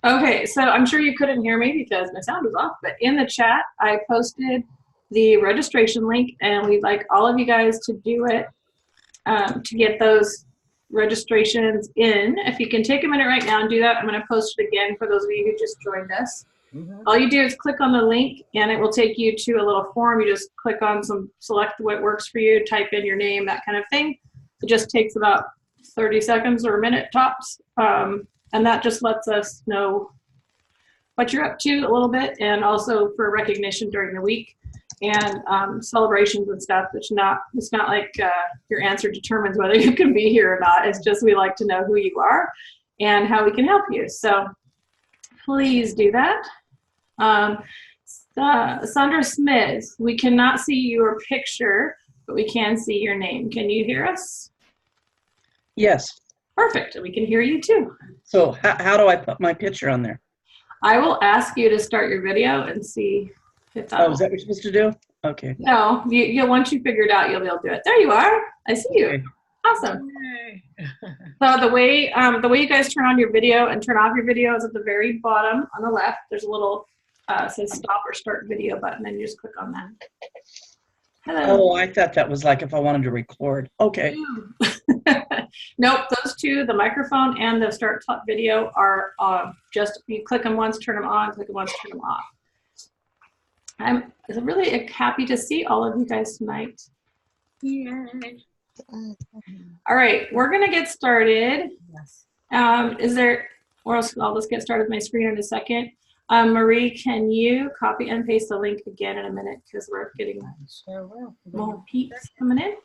Okay, so I'm sure you couldn't hear me because my sound was off, but in the chat, I posted the registration link, and we'd like all of you guys to do it to get those registrations in. If you can take a minute right now and do that, I'm going to post it again for those of you who just joined us. All you do is click on the link, and it will take you to a little form. You just click on select what works for you, type in your name, that kind of thing. It just takes about 30 seconds or a minute tops. And that just lets us know what you're up to a little bit, and also for recognition during the week and celebrations and stuff. It's not like your answer determines whether you can be here or not. It's just we like to know who you are and how we can help you. So please do that. Sandra Smith, we cannot see your picture, but we can see your name. Can you hear us? Yes. Perfect. We can hear you too. So how do I put my picture on there? I will ask you to start your video and see if that. Oh, is that what you're supposed to do? Okay. No, you'll once you figure it out, you'll be able to do it. There you are. I see you. Okay. Awesome. So the way you guys turn on your video and turn off your video is at the very bottom on the left. There's a little says stop or start video button, and you just click on that. Hello. Oh, I thought that was like if I wanted to record. Okay. Nope, those two, the microphone and the start video, are just you click them once, turn them on, click them once, turn them off. I'm really happy to see all of you guys tonight. Yay. All right, we're going to get started. Yes. I'll just get started with my screen in a second. Marie, can you copy and paste the link again in a minute, because we're getting more peeps coming in.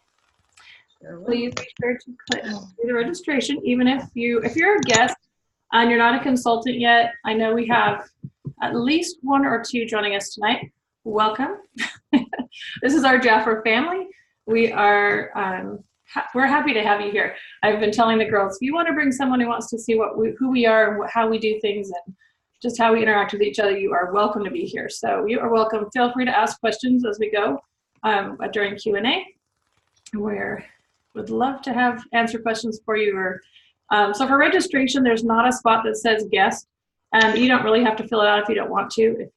Please be sure to click do the registration, even if you're a guest and you're not a consultant yet. I know we have at least one or two joining us tonight. Welcome. This is our Jaffer family. We're happy to have you here. I've been telling the girls, if you want to bring someone who wants to see who we are and how we do things and just how we interact with each other, you are welcome to be here. So you are welcome. Feel free to ask questions as we go during Q&A. Would love to answer questions for you. So for registration, there's not a spot that says guest, and you don't really have to fill it out if you don't want to. If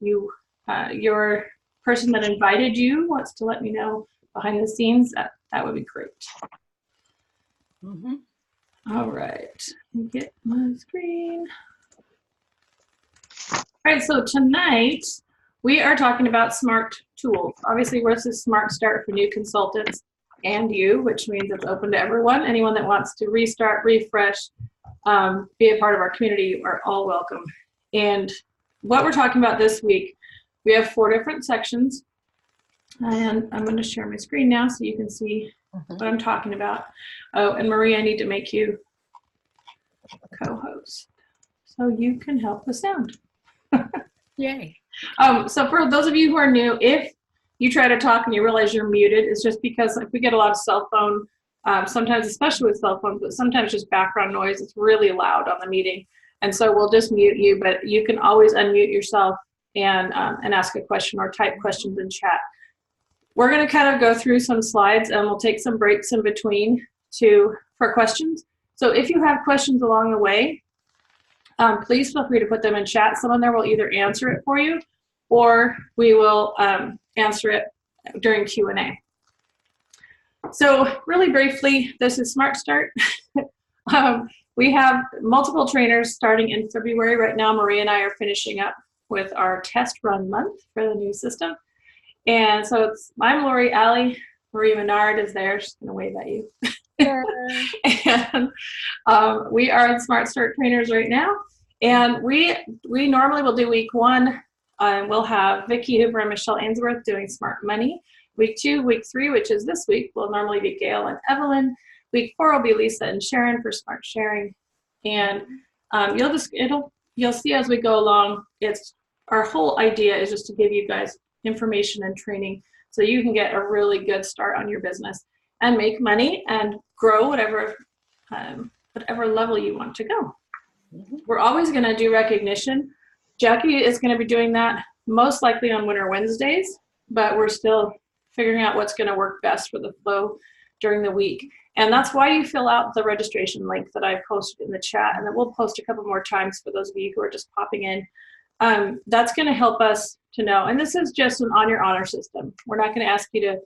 your person that invited you wants to let me know behind the scenes, that would be great. All right, get my screen. All right, so tonight we are talking about smart tools. Obviously, this is Smart Start for new consultants and you, which means it's open to everyone. Anyone that wants to restart, refresh, be a part of our community, you are all welcome. And what we're talking about this week, we have 4 different sections. And I'm going to share my screen now so you can see what I'm talking about. Oh, and Marie, I need to make you co-host so you can help with sound. Yay. So for those of you who are new, if you try to talk and you realize you're muted, it's just because we get a lot of cell phone, sometimes, especially with cell phones, but sometimes just background noise. It's really loud on the meeting. And so we'll just mute you, but you can always unmute yourself and ask a question or type questions in chat. We're going to kind of go through some slides, and we'll take some breaks in between for questions. So if you have questions along the way, please feel free to put them in chat. Someone there will either answer it for you, or we will answer it during Q&A. So really briefly, this is Smart Start. We have multiple trainers starting in February. Right now, Marie and I are finishing up with our test run month for the new system. And so I'm Lori Alley. Marie Menard is there. She's going to wave at you. And we are Smart Start trainers right now. And we normally will do week 1. We'll have Vicki Hoover and Michelle Ainsworth doing Smart Money. Week 2, week 3, which is this week, will normally be Gail and Evelyn. Week 4 will be Lisa and Sharon for Smart Sharing. And you'll see as we go along, our whole idea is just to give you guys information and training so you can get a really good start on your business and make money and grow whatever level you want to go. We're always going to do recognition. Jackie is going to be doing that most likely on Winter Wednesdays, but we're still figuring out what's going to work best for the flow during the week. And that's why you fill out the registration link that I posted in the chat, and then we'll post a couple more times for those of you who are just popping in. That's going to help us to know. And this is just an on your honor system. We're not going to ask you to,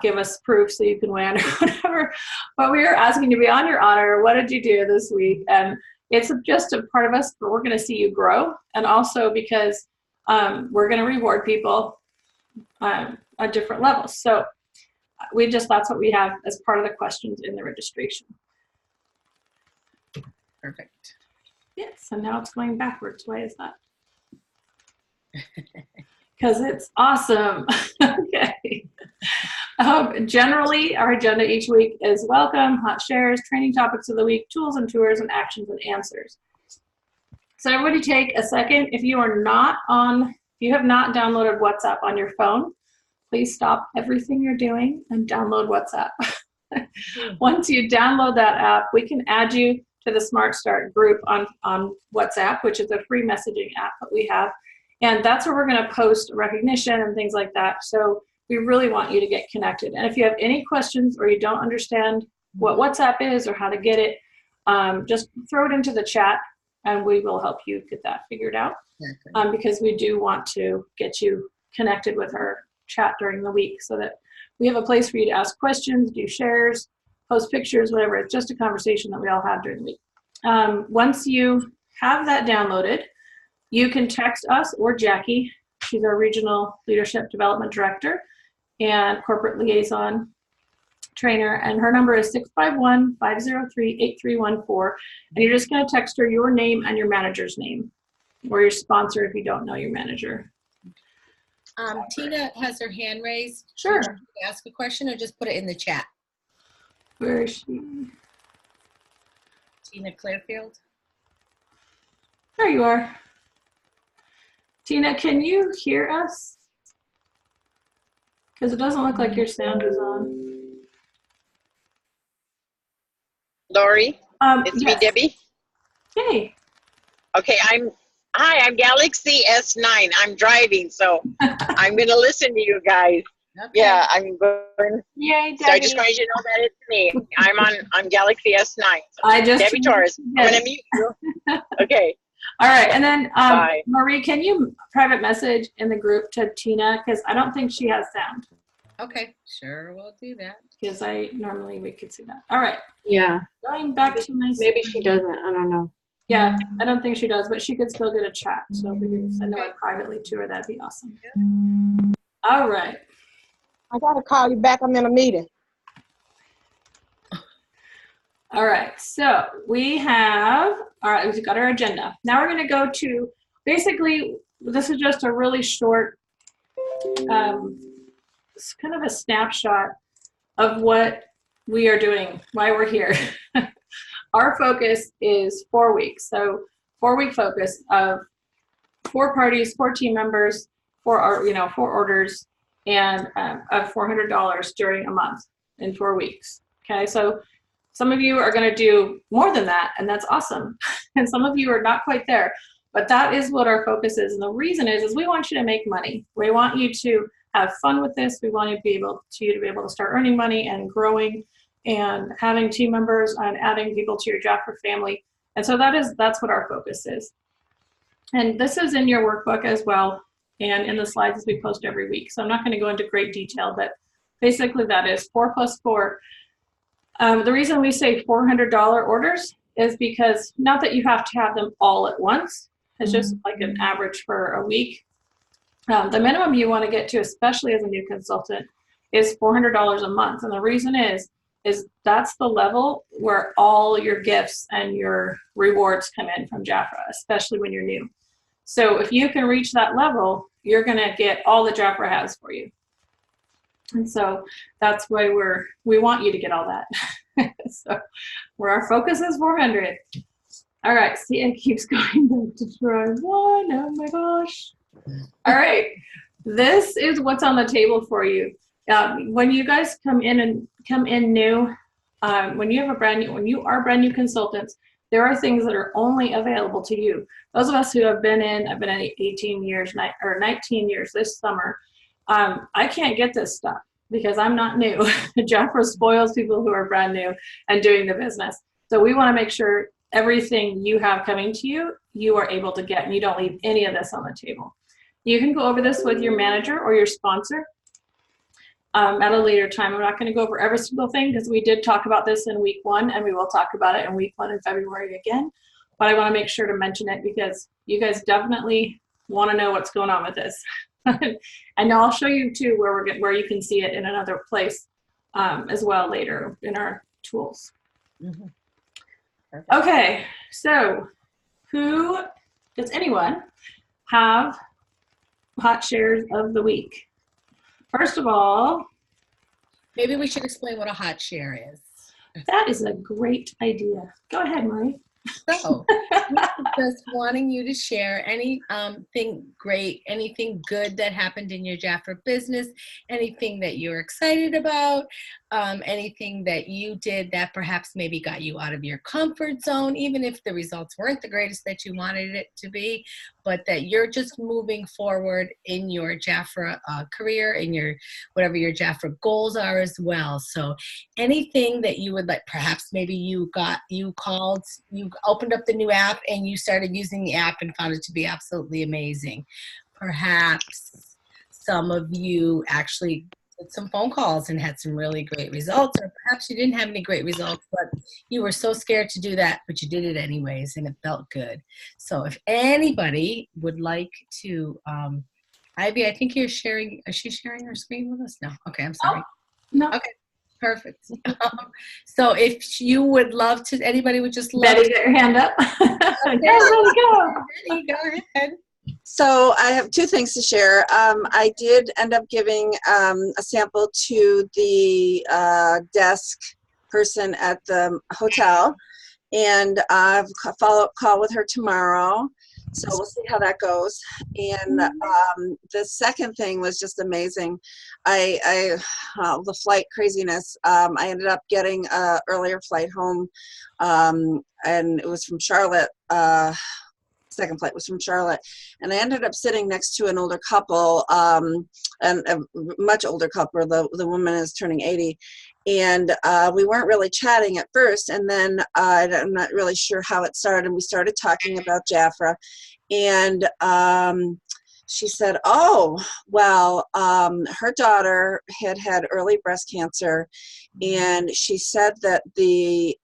give us proof so you can win or whatever. But we are asking you to be on your honor. What did you do this week? And it's just a part of us, but we're going to see you grow. And also because we're going to reward people at different levels. So that's what we have as part of the questions in the registration. Perfect. Yes, and now it's going backwards. Why is that? Because it's awesome. Okay. Generally, our agenda each week is welcome, hot shares, training topics of the week, tools and tours, and actions and answers. So everybody take a second. If you have not downloaded WhatsApp on your phone, please stop everything you're doing and download WhatsApp. Once you download that app, we can add you to the Smart Start group on WhatsApp, which is a free messaging app that we have. And that's where we're going to post recognition and things like that. So we really want you to get connected. And if you have any questions or you don't understand what WhatsApp is or how to get it, just throw it into the chat and we will help you get that figured out. Because we do want to get you connected with our chat during the week so that we have a place for you to ask questions, do shares, post pictures, whatever. It's just a conversation that we all have during the week. Once you have that downloaded, you can text us or Jackie. She's our Regional Leadership Development Director and Corporate Liaison Trainer. And her number is 651-503-8314. And you're just going to text her your name and your manager's name, or your sponsor if you don't know your manager. Tina has her hand raised. Sure. Ask a question or just put it in the chat. Where is she? Tina Clearfield. There you are. Tina, can you hear us? Because it doesn't look like your sound is on. Lori, it's yes. me, Debbie. Hey. Okay, I'm Galaxy S9. I'm driving, so I'm going to listen to you guys. Okay. Yeah, I'm going. Yay, Debbie. So I just wanted you to know that it's me. I'm Galaxy S9. So Debbie Torres. I'm going to mute you. Okay. All right, and then Bye. Marie, can you private message in the group to Tina, because I don't think she has sound. Okay, sure, we'll do that. Because we could see that. All right. Yeah. Going back to my. Maybe she doesn't. I don't know. Yeah, I don't think she does, but she could still get a chat. So if we can send it privately to her, that'd be awesome. All right. I gotta call you back. I'm in a meeting. All right, so we've got our agenda. Now we're going to go to, basically, this is just a really short, it's kind of a snapshot of what we are doing, why we're here. Our focus is 4 weeks. So 4-week focus of 4 parties, 4 team members, 4 orders, and of $400 during a month in 4 weeks. Okay, so some of you are going to do more than that, and that's awesome. And some of you are not quite there, but that is what our focus is. And the reason is we want you to make money. We want you to have fun with this. We want you to be able to start earning money and growing and having team members and adding people to your Jafra family. And so that's what our focus is. And this is in your workbook as well, and in the slides as we post every week. So I'm not going to go into great detail, but basically that is 4 plus 4. The reason we say $400 orders is because not that you have to have them all at once. It's just like an average for a week. The minimum you want to get to, especially as a new consultant, is $400 a month. And the reason is that's the level where all your gifts and your rewards come in from Jafra, especially when you're new. So if you can reach that level, you're going to get all that Jafra has for you. And so that's why we want you to get all that. So where our focus is 400. All right, see, it keeps going back to try 1. Oh my gosh. All right, this is what's on the table for you. When you guys come in new, when you are brand new consultants, there are things that are only available to you. Those of us who have I've been in 18 years or 19 years this summer. I can't get this stuff. because I'm not new. Jafra spoils people who are brand new and doing the business. So we want to make sure everything you have coming to you, you are able to get, and you don't leave any of this on the table. You can go over this with your manager or your sponsor at a later time. I'm not going to go over every single thing because we did talk about this in week 1, and we will talk about it in week 1 in February again. But I want to make sure to mention it because you guys definitely want to know what's going on with this. And I'll show you too where you can see it in another place as well later in our tools. Mhm. Okay, so does anyone have hot shares of the week? First of all, Maybe we should explain what a hot share is. that is a great idea. Go ahead, Marie. So, just wanting you to share anything great, anything good that happened in your Jafra business, anything that you're excited about, anything that you did that perhaps maybe got you out of your comfort zone, even if the results weren't the greatest that you wanted it to be, but that you're just moving forward in your Jafra career, in your whatever your Jafra goals are as well. So anything that you would like, perhaps maybe you opened up the new app and you started using the app and found it to be absolutely amazing. Perhaps some of you actually did some phone calls and had some really great results, or perhaps you didn't have any great results, but you were so scared to do that, but you did it anyways and it felt good. So if anybody would like to, Ivy, I think you're sharing, is she sharing her screen with us? No, okay, I'm sorry. No. Okay. Perfect. So if you would love to, anybody would just love Betty, get your hand up. Okay. There we go. Betty, go ahead. So I have 2 things to share. I did end up giving a sample to the desk person at the hotel, and I have a follow-up call with her tomorrow. So we'll see how that goes. And the second thing was just amazing. The flight craziness. I ended up getting an earlier flight home, and it was from Charlotte. Second flight was from Charlotte, and I ended up sitting next to an older couple, and a much older couple. The woman is turning 80, and we weren't really chatting at first, and then I'm not really sure how it started. We started talking about Jafra, and she said, "Oh, well, her daughter had early breast cancer, and she said that the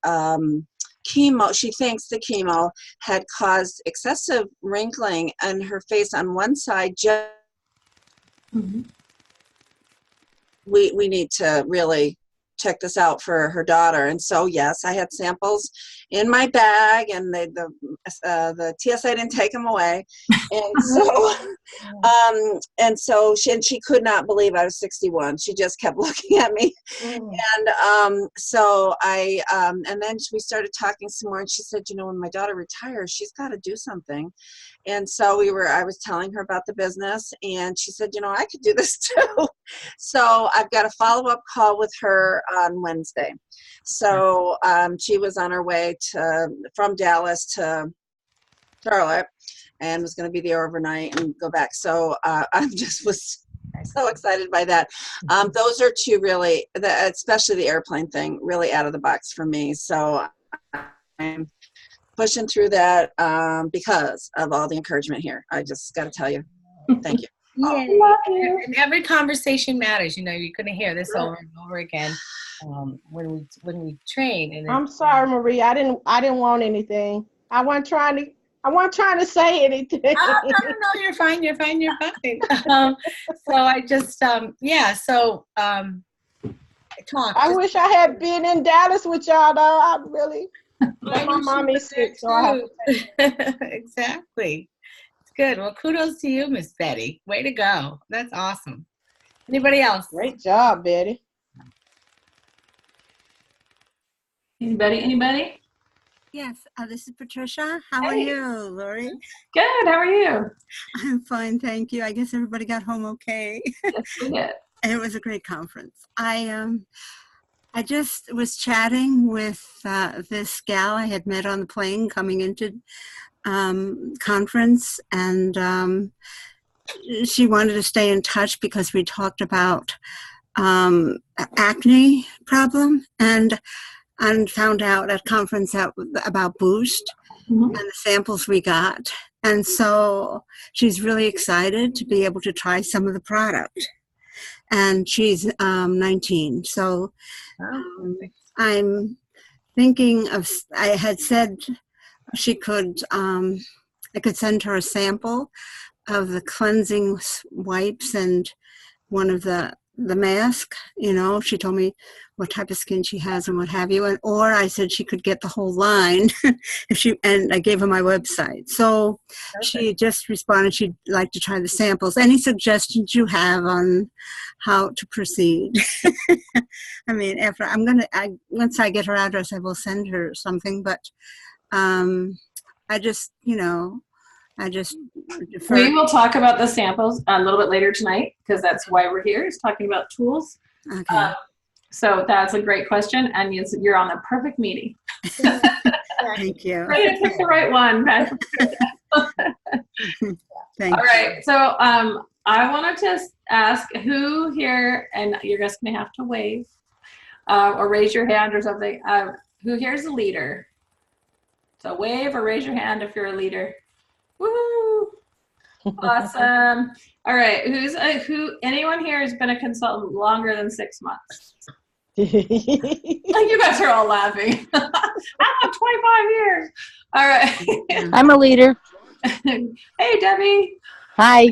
chemo, she thinks the chemo had caused excessive wrinkling in her face on one side. We need to really check this out for her daughter." And so, yes, I had samples in my bag, and the TSA didn't take them away. And so, she could not believe I was 61. She just kept looking at me. And so and then we started talking some more, and she said, when my daughter retires, she's got to do something. And so I was telling her about the business, and she said, I could do this too. So I've got a follow-up call with her on Wednesday. So she was on her way from Dallas to Charlotte, and was going to be there overnight and go back. So I was so excited by that. Those are 2 really, especially the airplane thing, really out of the box for me. So I'm pushing through that because of all the encouragement here. I just got to tell you, thank you. Yeah, and every conversation matters. You're going to hear this over and over again when we train. And I'm sorry, Marie. I didn't want anything. I wasn't trying to say anything. No, you're fine. So I just So talk. I wish I had been in Dallas with y'all, though. I really. My mom is sick, so I have to. Exactly. It's good. Well, kudos to you, Miss Betty. Way to go. That's awesome. Anybody else? Great job, Betty. Anybody? Yes, this is Patricia. How are you, Lori? Good. How are you? I'm fine, thank you. I guess everybody got home okay. Yes, we did. It was a great conference. I just was chatting with this gal I had met on the plane coming into conference, and she wanted to stay in touch because we talked about acne problem, and found out at conference about Boost Mhm. and the samples we got. And so she's really excited to be able to try some of the product. And she's 19. So I'm thinking of, I had said she could, I could send her a sample of the cleansing wipes and one of the mask. You know, she told me what type of skin she has and what have you. And, or I said she could get the whole line if she, and I gave her my website. So she just responded she'd like to try the samples. Any suggestions you have on how to proceed? I mean, after once I get her address, I will send her something, but I just, you know, defer. We will talk about the samples a little bit later tonight because that's why we're here, is talking about tools. Okay. So that's a great question, and you're on the perfect meeting. Thank you. Right, pick the right one. Thank All right, so I wanted to ask who here, and you're just gonna have to wave or raise your hand or something. Who here is a leader? So wave or raise your hand if you're a leader. Woo! Awesome. All right, anyone here has been a consultant longer than 6 months? You guys are all laughing. I'm 25 years. All right. I'm a leader. Hey, Debbie. Hi.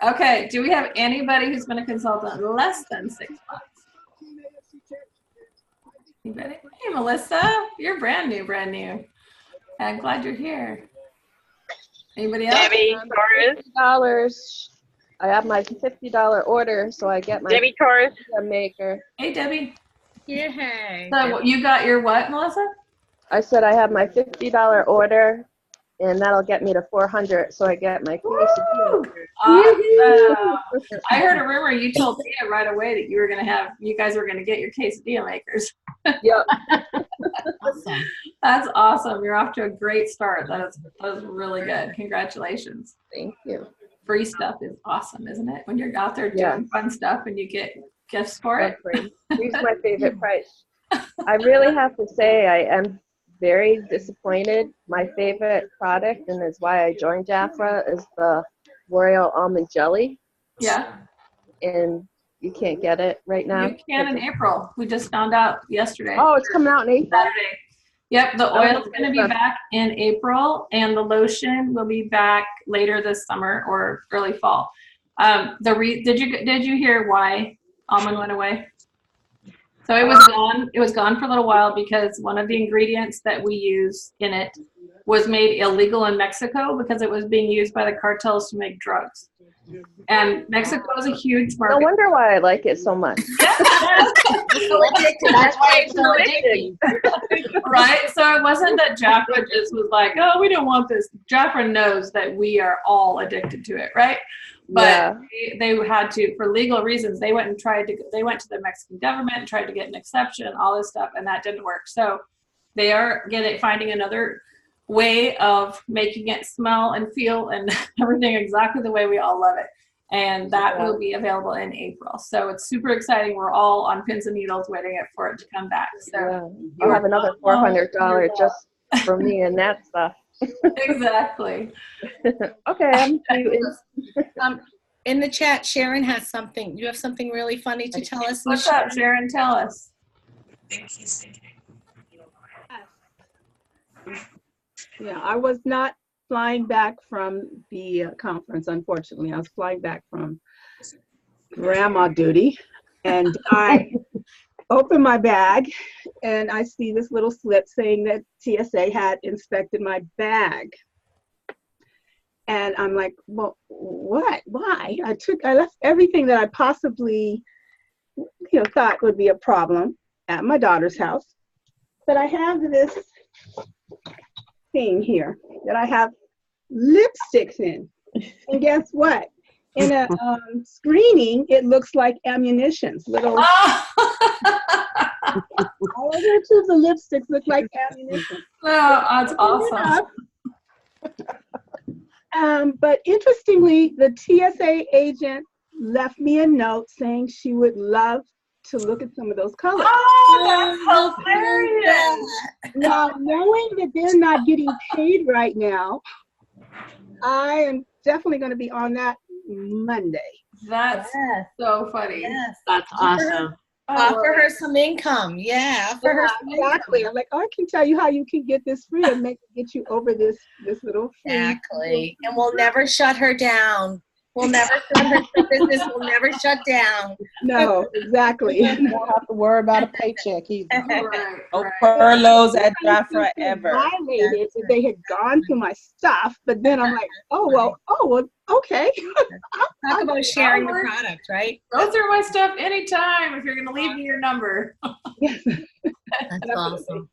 Okay, do we have anybody who's been a consultant less than 6 months? Anybody? Hey, Melissa, you're brand new. I'm glad you're here. Anybody else? Debbie Torres. $50. I have my $50 order, so I get my Debbie Torres. maker. Hey, Debbie. Yay. So you got your what, Melissa? I said I have my $50 order, and that'll get me to 400, so I get my quesadilla. Awesome. I heard a rumor you told Tia right away that you guys were gonna get your quesadilla makers. Yep. Awesome. That's awesome. You're off to a great start. That was really good. Congratulations. Thank you. Free stuff is awesome, isn't it? When you're out there doing Yeah. fun stuff and you get gifts for it. Here's my favorite price. I really have to say I am very disappointed. My favorite product, and is why I joined Jafra, is the Royal Almond Jelly, Yeah. and you can't get it right now. You can in April. We just found out yesterday. Oh, it's coming out in April? Saturday. Yep, the oil's going to be back in April, and the lotion will be back later this summer or early fall. Did you hear why almond went away? So it was gone. It was gone for a little while because one of the ingredients that we use in it was made illegal in Mexico because it was being used by the cartels to make drugs. And Mexico is a huge No market. wonder why I like it so much. That's why it's so addicting. Right? So it wasn't that Jafra just was like, oh, we don't want this. Jafra knows that we are all addicted to it, right? But Yeah. they had to, for legal reasons, they went to the Mexican government and tried to get an exception, all this stuff, and that didn't work. So they are finding another way of making it smell and feel and everything exactly the way we all love it. And that will be available in April. So it's super exciting. We're all on pins and needles waiting for it to come back. So Yeah. I'll have another $400 just for me and that stuff. exactly. Okay, I'm muting. In the chat, Sharon has something. You have something really funny to tell us? What's up, Sharon? Tell us. Yeah, I was not flying back from the conference, unfortunately. I was flying back from grandma duty, and I opened my bag, and I see this little slip saying that TSA had inspected my bag. And I'm like, well, what? Why? I left everything that I possibly, thought would be a problem at my daughter's house. But I have this thing here that I have lipsticks in. And guess what? In a screening, it looks like ammunitions. Little, all of the tubes of lipsticks look like ammunition. Oh, that's awesome. But interestingly, the TSA agent left me a note saying she would love to look at some of those colors. Oh, that's hilarious. Now, knowing that they're not getting paid right now, I am definitely going to be on that Monday. That's Yes. so funny. Yes. That's awesome. Offer her some income. Yeah. Offer her some Exactly. income. I'm like, oh, I can tell you how you can get this free and get you over this little free. Exactly. And we'll never shut her down. We'll never shut her business. Will never shut down. No, exactly. You won't have to worry about a paycheck either. Right, No right. furloughs at Jafra ever. Violated that they had gone through my stuff, but then I'm like, oh well, okay. Talk about sharing the product, right? Go through my stuff anytime if you're going to leave me your number. That's awesome.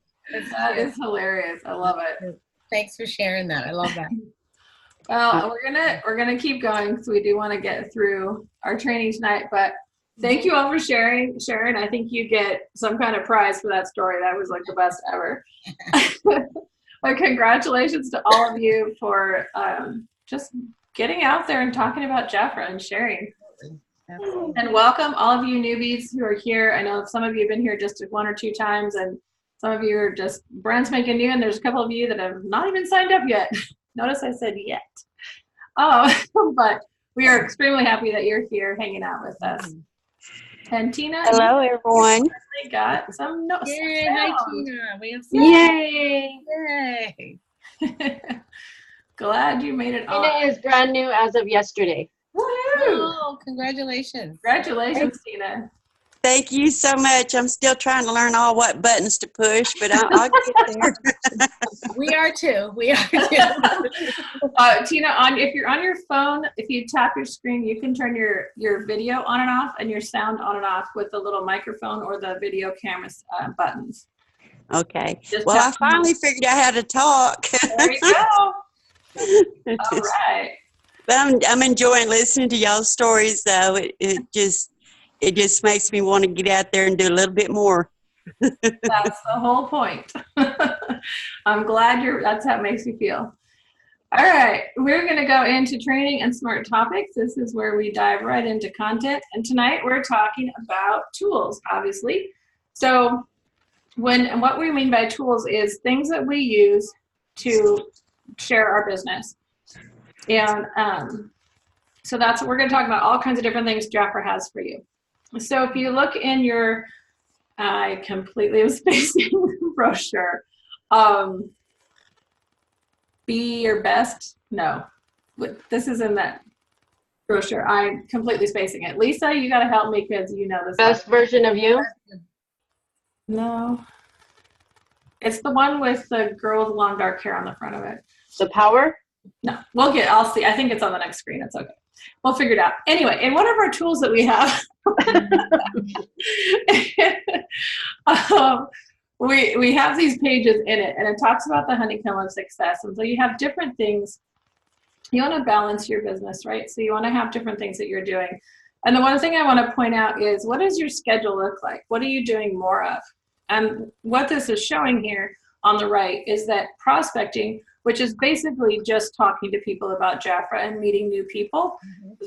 That is hilarious. I love it. Thanks for sharing that. I love that. Well, we're gonna keep going because we do want to get through our training tonight. But thank you all for sharing. Sharon, I think you get some kind of prize for that story. That was like the best ever. But congratulations to all of you for just getting out there and talking about Jafra and sharing. Absolutely. And welcome all of you newbies who are here. I know some of you have been here just 1 or 2 times, and some of you are just brand spanking new, and there's a couple of you that have not even signed up yet. Notice I said yet. But we are extremely happy that you're here hanging out with us. And Tina, Hello, everyone. you got some notes. Yay. Hi, Tina. We have some. Yay. Yay. Glad you made it Tina on. is brand new as of yesterday. Woo! Oh, congratulations. Congratulations, Tina. Thank you so much. I'm still trying to learn all what buttons to push, but I'll get there. We are too. We are too. Tina, if you're on your phone, if you tap your screen, you can turn your video on and off and your sound on and off with the little microphone or the video camera buttons. Okay. Just Well, I tap- finally figured out how to talk. There you go. All right. But I'm enjoying listening to y'all's stories, though. It just makes me want to get out there and do a little bit more. That's the whole point. I'm glad that's how it makes me feel. All right, we're going to go into training and smart topics. This is where we dive right into content. And tonight we're talking about tools, obviously. So what we mean by tools is things that we use to share our business. And so that's what we're going to talk about, all kinds of different things Jafra has for you. So if you look in your, I completely was spacing the brochure. Be your best. No, this is in that brochure. I'm completely spacing it. Lisa, you got to help me because you know this. Best version of you? No. It's the one with the girl with long dark hair on the front of it. The power? No, I'll see. I think it's on the next screen. It's okay. We'll figure it out. Anyway, in one of our tools that we have, we have these pages in it, and it talks about the honeycomb of success. And so you have different things. You want to balance your business, right? So you want to have different things that you're doing. And the one thing I want to point out is, what does your schedule look like? What are you doing more of? And what this is showing here on the right is that prospecting, which is basically just talking to people about Jafra and meeting new people,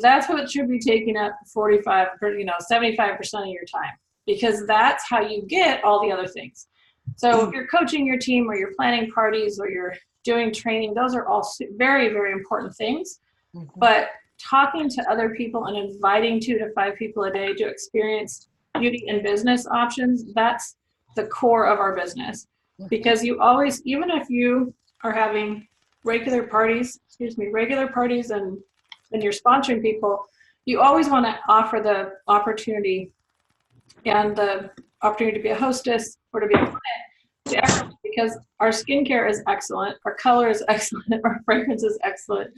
that's what should be taking up 75% of your time, because that's how you get all the other things. So if you're coaching your team or you're planning parties or you're doing training, those are all very, very important things. But talking to other people and inviting 2 to 5 people a day to experience beauty and business options, that's the core of our business. Because you always, even if you are having regular parties and you're sponsoring people, you always want to offer the opportunity to be a hostess or to be a client to everyone, because our skincare is excellent, our color is excellent, our fragrance is excellent,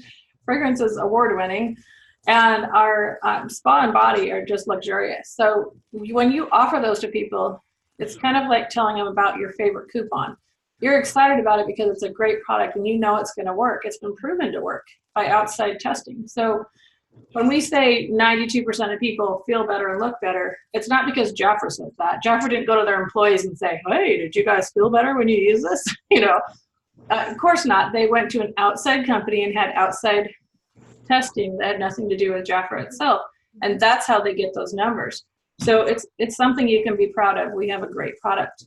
fragrance is award-winning, and our spa and body are just luxurious. So when you offer those to people, it's kind of like telling them about your favorite coupon. You're excited about it because it's a great product and you know it's going to work. It's been proven to work by outside testing. So when we say 92% of people feel better and look better, it's not because Jafra says that. Jafra didn't go to their employees and say, hey, did you guys feel better when you use this? Of course not. They went to an outside company and had outside testing that had nothing to do with Jafra itself. And that's how they get those numbers. So it's something you can be proud of. We have a great product.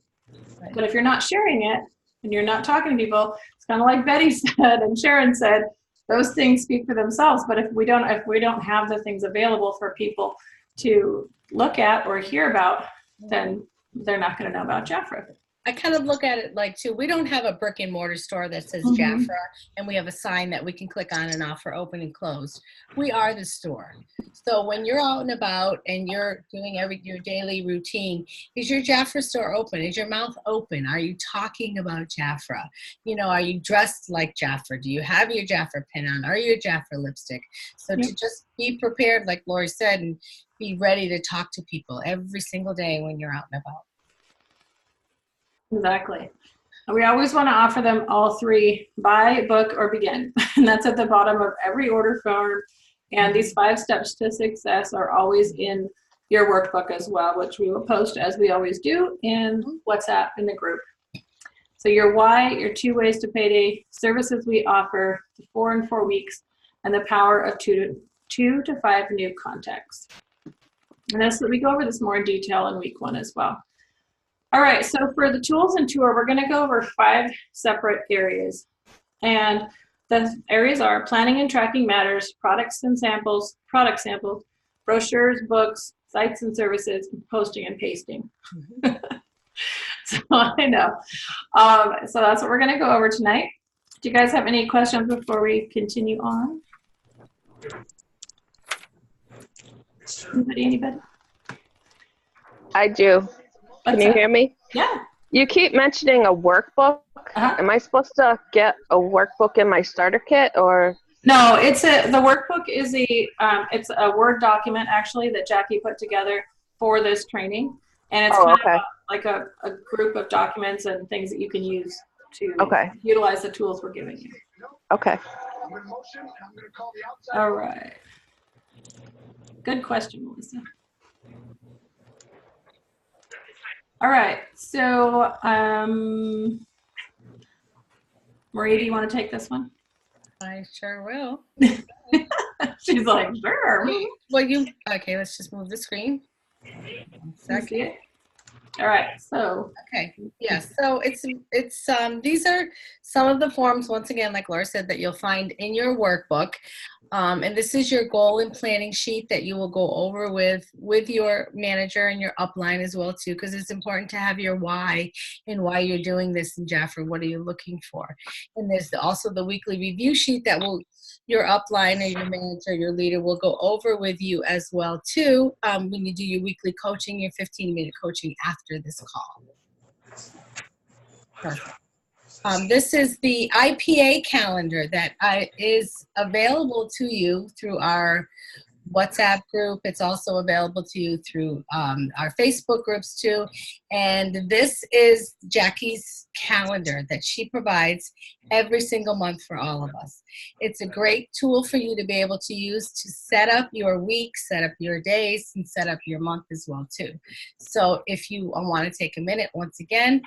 But if you're not sharing it and you're not talking to people, it's kind of like Betty said and Sharon said, those things speak for themselves. But if we don't have the things available for people to look at or hear about, then they're not going to know about Jafra. I kind of look at it like too, we don't have a brick and mortar store that says Jafra and we have a sign that we can click on and off for open and closed. We are the store. So when you're out and about and you're doing your daily routine, is your Jafra store open? Is your mouth open? Are you talking about Jafra? You know, are you dressed like Jafra? Do you have your Jafra pin on? Are you a Jafra lipstick? So to just be prepared, like Lori said, and be ready to talk to people every single day when you're out and about. Exactly. And we always want to offer them all three: buy, book, or begin. And that's at the bottom of every order form. And these 5 steps to success are always in your workbook as well, which we will post, as we always do, in WhatsApp in the group. So your why, your 2 ways to payday, services we offer, the 4 in 4 weeks, and the power of 2 to 5 new contacts. And we go over this more in detail in week 1 as well. All right, so for the tools and tour, we're going to go over 5 separate areas. And the areas are planning and tracking matters, products and samples, product samples, brochures, books, sites and services, and posting and pasting. So I know. So that's what we're going to go over tonight. Do you guys have any questions before we continue on? Anybody? I do. Can you hear me? Yeah. You keep mentioning a workbook. Am I supposed to get a workbook in my starter kit, or? No, the workbook is it's a Word document actually that Jackie put together for this training, and it's kind of like a group of documents and things that you can use to utilize the tools we're giving you. Okay. All right. Good question, Melissa. All right, so Maria, do you want to take this one? I sure will. She's like, sure. Well, okay, let's just move the screen. 1 second. All right, so. Okay, yeah, so these are some of the forms, once again, like Laura said, that you'll find in your workbook. And this is your goal and planning sheet that you will go over with your manager and your upline as well too, because it's important to have your why and why you're doing this in Jafra. What are you looking for? And there's also the weekly review sheet that your upline or your manager, your leader will go over with you as well too when you do your weekly coaching, your 15-minute coaching after this call. Perfect. This is the IPA calendar that is available to you through our WhatsApp group. It's also available to you through our Facebook groups too. And this is Jackie's calendar that she provides every single month for all of us. It's a great tool for you to be able to use to set up your week, set up your days, and set up your month as well too. So if you want to take a minute, once again,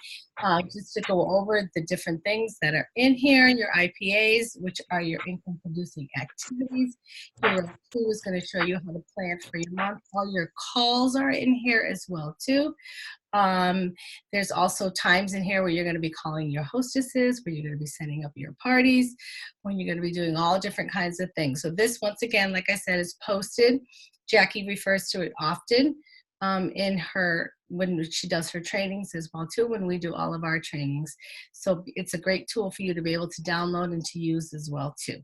just to go over the different things that are in here, your IPAs, which are your income producing activities. Here too is going to show you how to plan for your month. All your calls are in here as well too. There's also times in here where you're going to be calling your hostesses, where you're going to be setting up your parties, when you're going to be doing all different kinds of things. So this, once again, like I said, is posted. Jackie refers to it often when she does her trainings as well too, when we do all of our trainings. So it's a great tool for you to be able to download and to use as well too.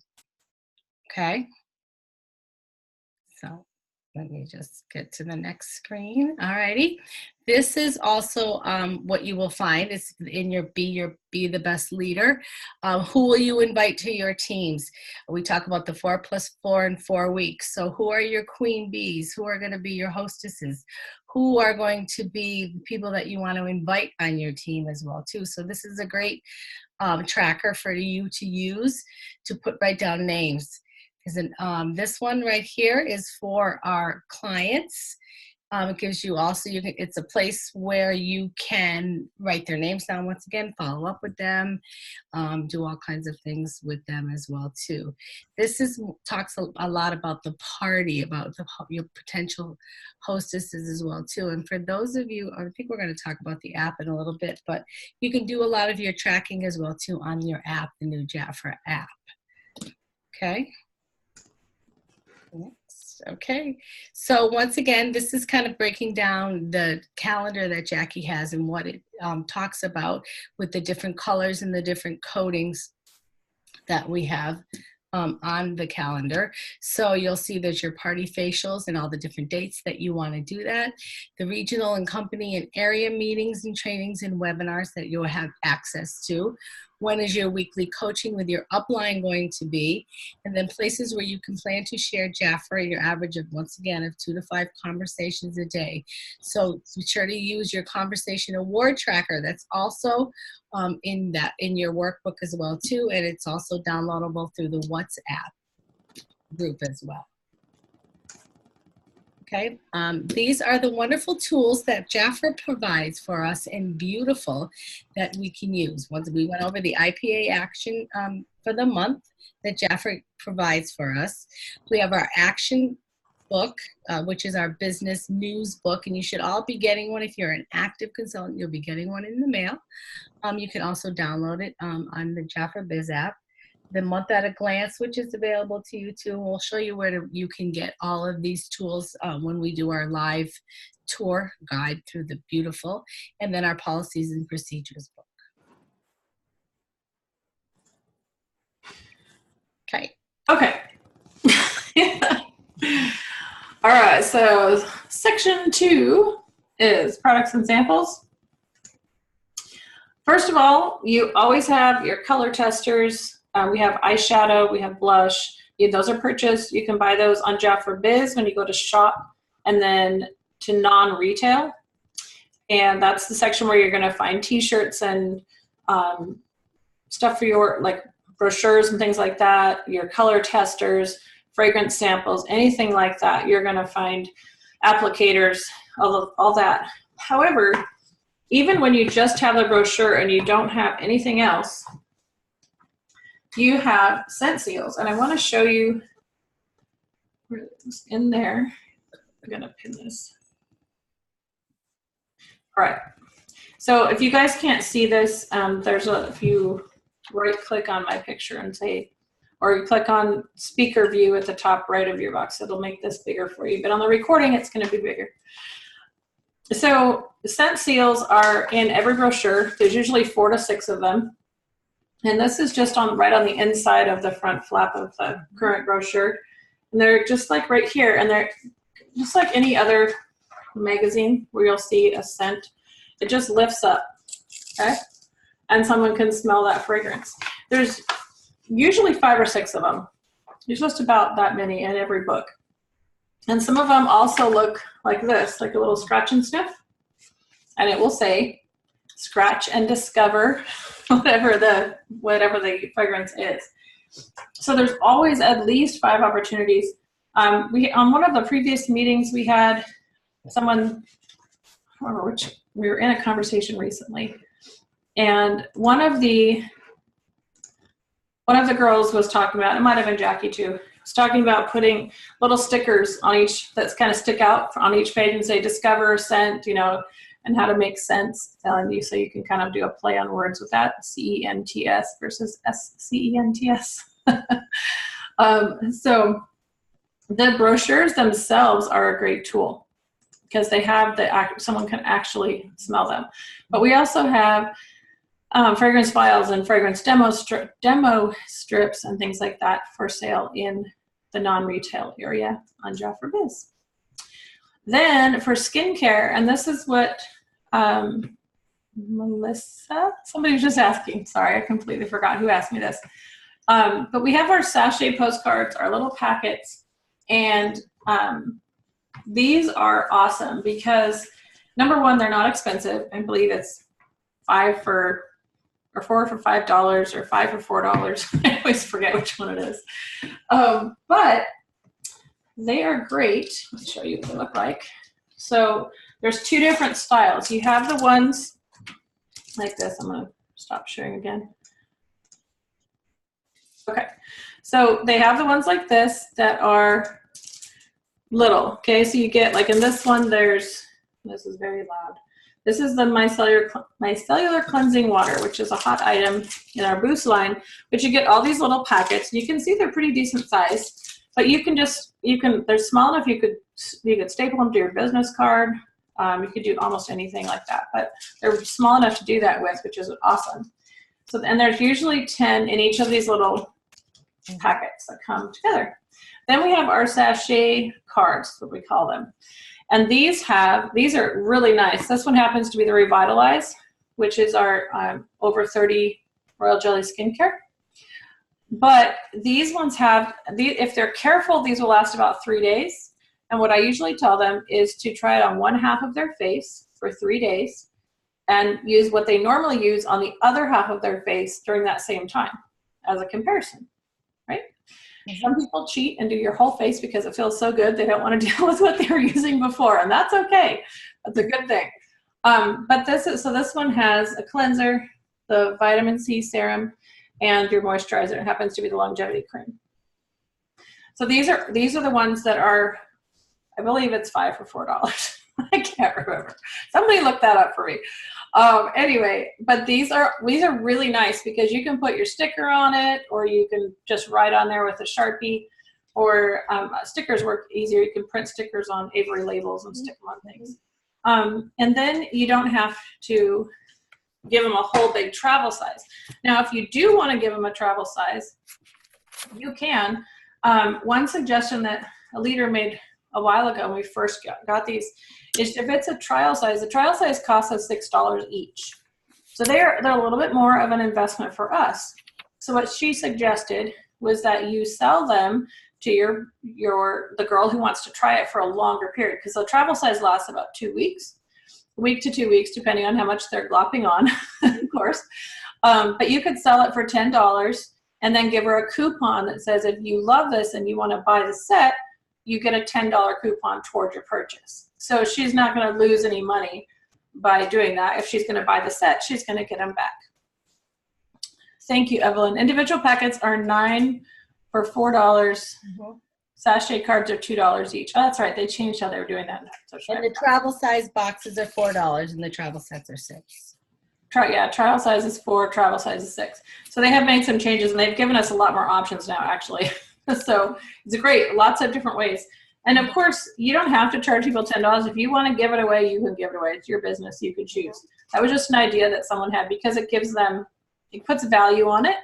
Okay. So let me just get to the next screen. All righty. This is also what you will find is in your Be the Best Leader. Who will you invite to your teams? We talk about the 4+4 in 4 weeks. So who are your queen bees? Who are going to be your hostesses? Who are going to be the people that you want to invite on your team as well too? So this is a great tracker for you to use to write down names. This one right here is for our clients, It gives you also, it's a place where you can write their names down once again, follow up with them, do all kinds of things with them as well too. This talks a lot about the party, about your potential hostesses as well too. And for those of you, I think we're going to talk about the app in a little bit, but you can do a lot of your tracking as well too on your app, the new Jafra app. Okay. Okay, so once again, this is kind of breaking down the calendar that Jackie has and what it talks about with the different colors and the different coatings that we have on the calendar. So you'll see there's your party facials and all the different dates that you want to do that, the regional and company and area meetings and trainings and webinars that you'll have access to. When is your weekly coaching with your upline going to be? And then places where you can plan to share Jafra, your average of, once again, of 2 to 5 conversations a day. So be sure to use your conversation award tracker. That's also in your workbook as well too. And it's also downloadable through the WhatsApp group as well. Okay, these are the wonderful tools that Jafra provides for us and beautiful that we can use. Once we went over the IPA action for the month that Jafra provides for us. We have our action book, which is our business news book, and you should all be getting one. If you're an active consultant, you'll be getting one in the mail. You can also download it on the Jafra Biz app. The Month at a Glance, which is available to you too. We'll show you where you can get all of these tools when we do our live tour guide through the beautiful, and then our Policies and Procedures book. Okay. Okay. All right, so section 2 is products and samples. First of all, you always have your color testers. We have eyeshadow, we have blush. Those are purchased. You can buy those on Jafra Biz when you go to shop and then to non-retail. And that's the section where you're gonna find t-shirts and stuff for your, like brochures and things like that, your color testers, fragrance samples, anything like that. You're gonna find applicators, all that. However, even when you just have the brochure and you don't have anything else, you have scent seals, and I want to show you where it's in there. I'm going to pin this. All right. So if you guys can't see this, if you right-click on my picture and say, or you click on speaker view at the top right of your box, it'll make this bigger for you. But on the recording, it's going to be bigger. So scent seals are in every brochure. There's usually 4 to 6 of them. And this is just right on the inside of the front flap of the current brochure. And they're just like right here, and they're just like any other magazine where you'll see a scent. It just lifts up, okay? And someone can smell that fragrance. There's usually 5 or 6 of them. There's just about that many in every book. And some of them also look like this, like a little scratch and sniff. And it will say, scratch and discover whatever the fragrance is. So there's always at least 5 opportunities. On one of the previous meetings we had someone, I don't remember which, we were in a conversation recently, and one of the girls was talking about, it might have been Jackie too, was talking about putting little stickers on each that kind of stick out on each page and say discover, scent, and how to make sense, telling you so you can kind of do a play on words with that, C-E-N-T-S versus S-C-E-N-T-S. So the brochures themselves are a great tool because they have someone can actually smell them. But we also have fragrance files and fragrance demo strips and things like that for sale in the non-retail area on Jafra Biz. Then for skincare, and this is what Melissa, somebody was just asking, sorry, I completely forgot who asked me this. But we have our sachet postcards, our little packets, and these are awesome because number one, they're not expensive. I believe it's 4 for $5 or 5 for $4. I always forget which one it is. But they are great. Let me show you what they look like. So there's two different styles. You have the ones like this. I'm going to stop sharing again. Okay. So they have the ones like this that are little. Okay. So you get like in this one, this is very loud. This is the micellar cleansing water, which is a hot item in our Boost line, but you get all these little packets. You can see they're pretty decent size, but they're small enough you could staple them to your business card. You could do almost anything like that, but they're small enough to do that with, which is awesome. So, and there's usually 10 in each of these little packets that come together. Then we have our sachet cards, what we call them. And these are really nice. This one happens to be the Revitalize, which is our over 30 Royal Jelly skincare. But these ones if they're careful, these will last about 3 days. And what I usually tell them is to try it on one half of their face for 3 days and use what they normally use on the other half of their face during that same time as a comparison, right? Some people cheat and do your whole face because it feels so good they don't want to deal with what they were using before, and that's okay. That's a good thing. But this one has a cleanser, the vitamin C serum, and your moisturizer. It happens to be the longevity cream. So these are the ones that are, I believe it's 5 for $4. I can't remember. Somebody look that up for me. Anyway, but these are really nice because you can put your sticker on it, or you can just write on there with a Sharpie, or stickers work easier. You can print stickers on Avery labels and stick them on things. And then you don't have to give them a whole big travel size. Now, if you do want to give them a travel size, you can. One suggestion that a leader made a while ago when we first got these is if it's a trial size, the trial size costs us $6 each. So they're a little bit more of an investment for us. So what she suggested was that you sell them to the girl who wants to try it for a longer period, because the travel size lasts about 2 weeks, a week to 2 weeks, depending on how much they're glopping on, of course. But you could sell it for $10 and then give her a coupon that says if you love this and you want to buy the set, you get a $10 coupon toward your purchase. So she's not going to lose any money by doing that. If she's going to buy the set, she's going to get them back. Thank you, Evelyn. Individual packets are $9 for $4. Mm-hmm. Sachet cards are $2 each. Oh, that's right. They changed how they were doing that. And the travel size boxes are $4 and the travel sets are $6. Trial size is 4, travel size is 6. So they have made some changes and they've given us a lot more options now, actually. So it's great, lots of different ways. And of course, you don't have to charge people $10. If you want to give it away, you can give it away. It's your business, you can choose. That was just an idea that someone had because it puts value on it,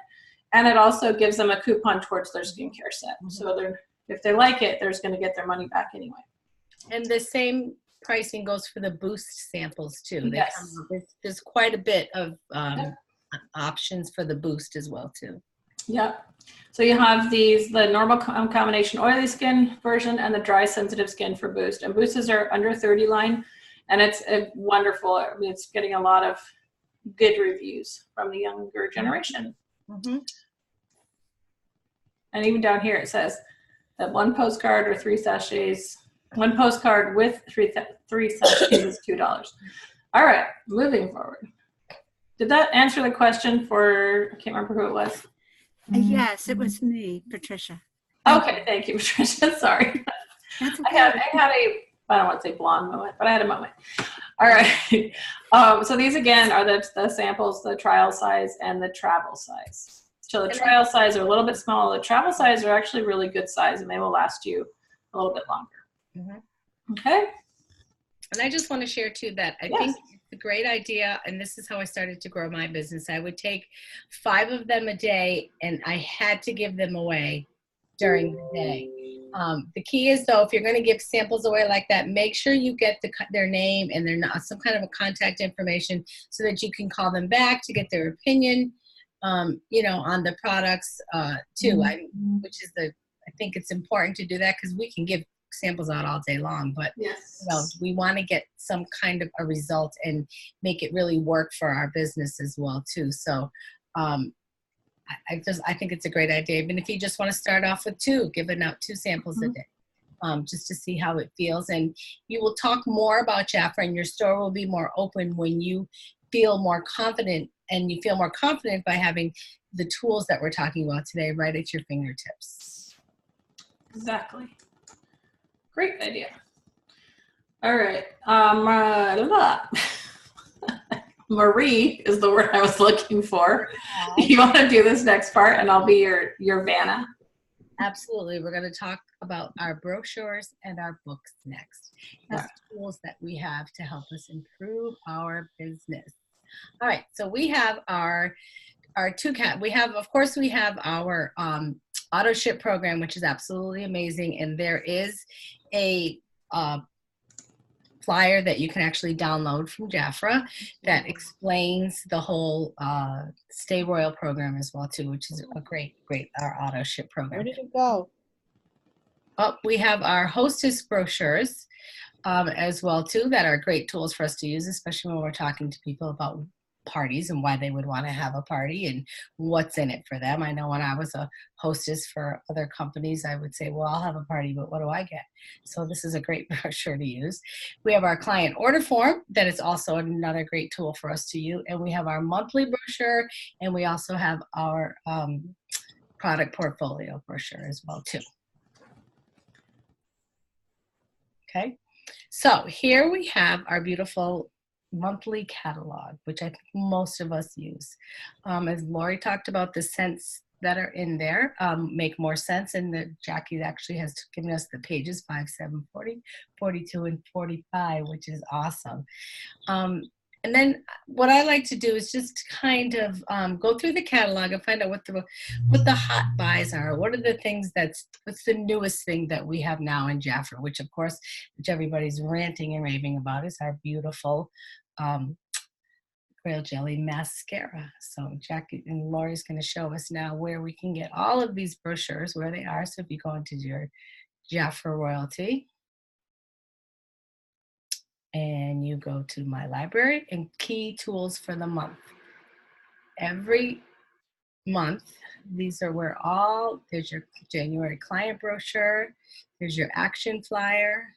and it also gives them a coupon towards their skincare set. Mm-hmm. So if they like it, they're going to get their money back anyway. And the same pricing goes for the Boost samples too. Yes. There's quite a bit of options for the Boost as well too. Yeah. So you have the normal combination oily skin version and the dry sensitive skin for Boost. And Boosts are under 30 line, and it's wonderful. I mean, it's getting a lot of good reviews from the younger generation. Mm-hmm. And even down here it says that 1 postcard or 3 sachets, 1 postcard with 3 sachets is $2. All right, moving forward. Did that answer the question for, I can't remember who it was. Yes, it was me, Patricia. Okay, thank you, Patricia. Sorry. That's okay. I had I don't want to say blonde moment, but I had a moment. All right. So these again are the samples, the trial size and the travel size. So the trial size are a little bit smaller. The travel size are actually really good size, and they will last you a little bit longer. Mm-hmm. Okay. And I just want to share too that I think it's a great idea, and this is how I started to grow my business. I would take 5 of them a day, and I had to give them away during the day. The key is, though, if you're going to give samples away like that, make sure you get their name and some kind of a contact information so that you can call them back to get their opinion, on the products too. Mm-hmm. I think it's important to do that because we can give samples out all day long, but we want to get some kind of a result and make it really work for our business as well too. So I think it's a great idea. Even if you just want to start off with 2, giving out 2 samples a day. just to see how it feels. And you will talk more about Jafra, and your store will be more open when you feel more confident, and you feel more confident by having the tools that we're talking about today right at your fingertips. Exactly. Great idea. All right. Marie is the word I was looking for. You want to do this next part, and I'll be your Vanna. Absolutely. We're going to talk about our brochures and our books next. That's tools that we have to help us improve our business. All right. So we have our we have our auto ship program, which is absolutely amazing. And there is a flyer that you can actually download from Jafra that explains the whole Stay Royal program as well too, which is a great our auto ship program. Where did it go? Oh, we have our hostess brochures as well too that are great tools for us to use, especially when we're talking to people about parties and why they would want to have a party and what's in it for them. I know when I was a hostess for other companies, I would say, well, I'll have a party, but what do I get? So this is a great brochure to use. We have our client order form that is also another great tool for us to use. And we have our monthly brochure, and we also have our product portfolio brochure as well too. Okay, so here we have our beautiful monthly catalog, which I think most of us use. As Lori talked about, the scents that are in there make more sense, and Jackie actually has given us the pages 5, 7, 40, 42, and 45, which is awesome. And then what I like to do is just kind of go through the catalog and find out what the hot buys are. What are the things what's the newest thing that we have now in Jafra, which of course, which everybody's ranting and raving about, is our beautiful Grail Jelly mascara. So Jackie and Lori's going to show us now where we can get all of these brochures, where they are. So if you go into your Jafra Royalty and you go to My Library and Key Tools for the month. Every month, these are where there's your January client brochure, there's your action flyer.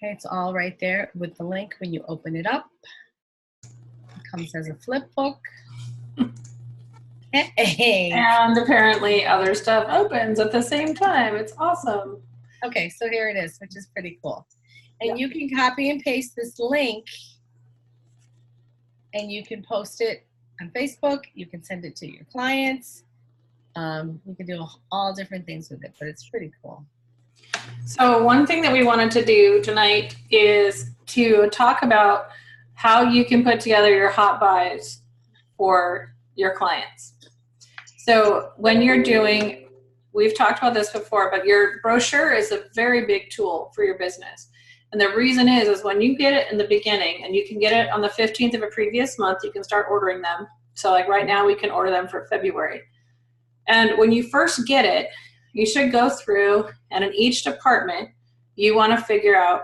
Okay, it's all right there with the link when you open it up. It comes as a flip book. Hey. And apparently other stuff opens at the same time. It's awesome. Okay, so here it is, which is pretty cool. And you can copy and paste this link, and you can post it on Facebook. You can send it to your clients. You can do all different things with it, but it's pretty cool. So one thing that we wanted to do tonight is to talk about how you can put together your hot buys for your clients. So when you're doing, we've talked about this before, but your brochure is a very big tool for your business. And the reason is when you get it in the beginning, and you can get it on the 15th of a previous month, you can start ordering them. So like right now we can order them for February. And when you first get it, you should go through, and in each department, you want to figure out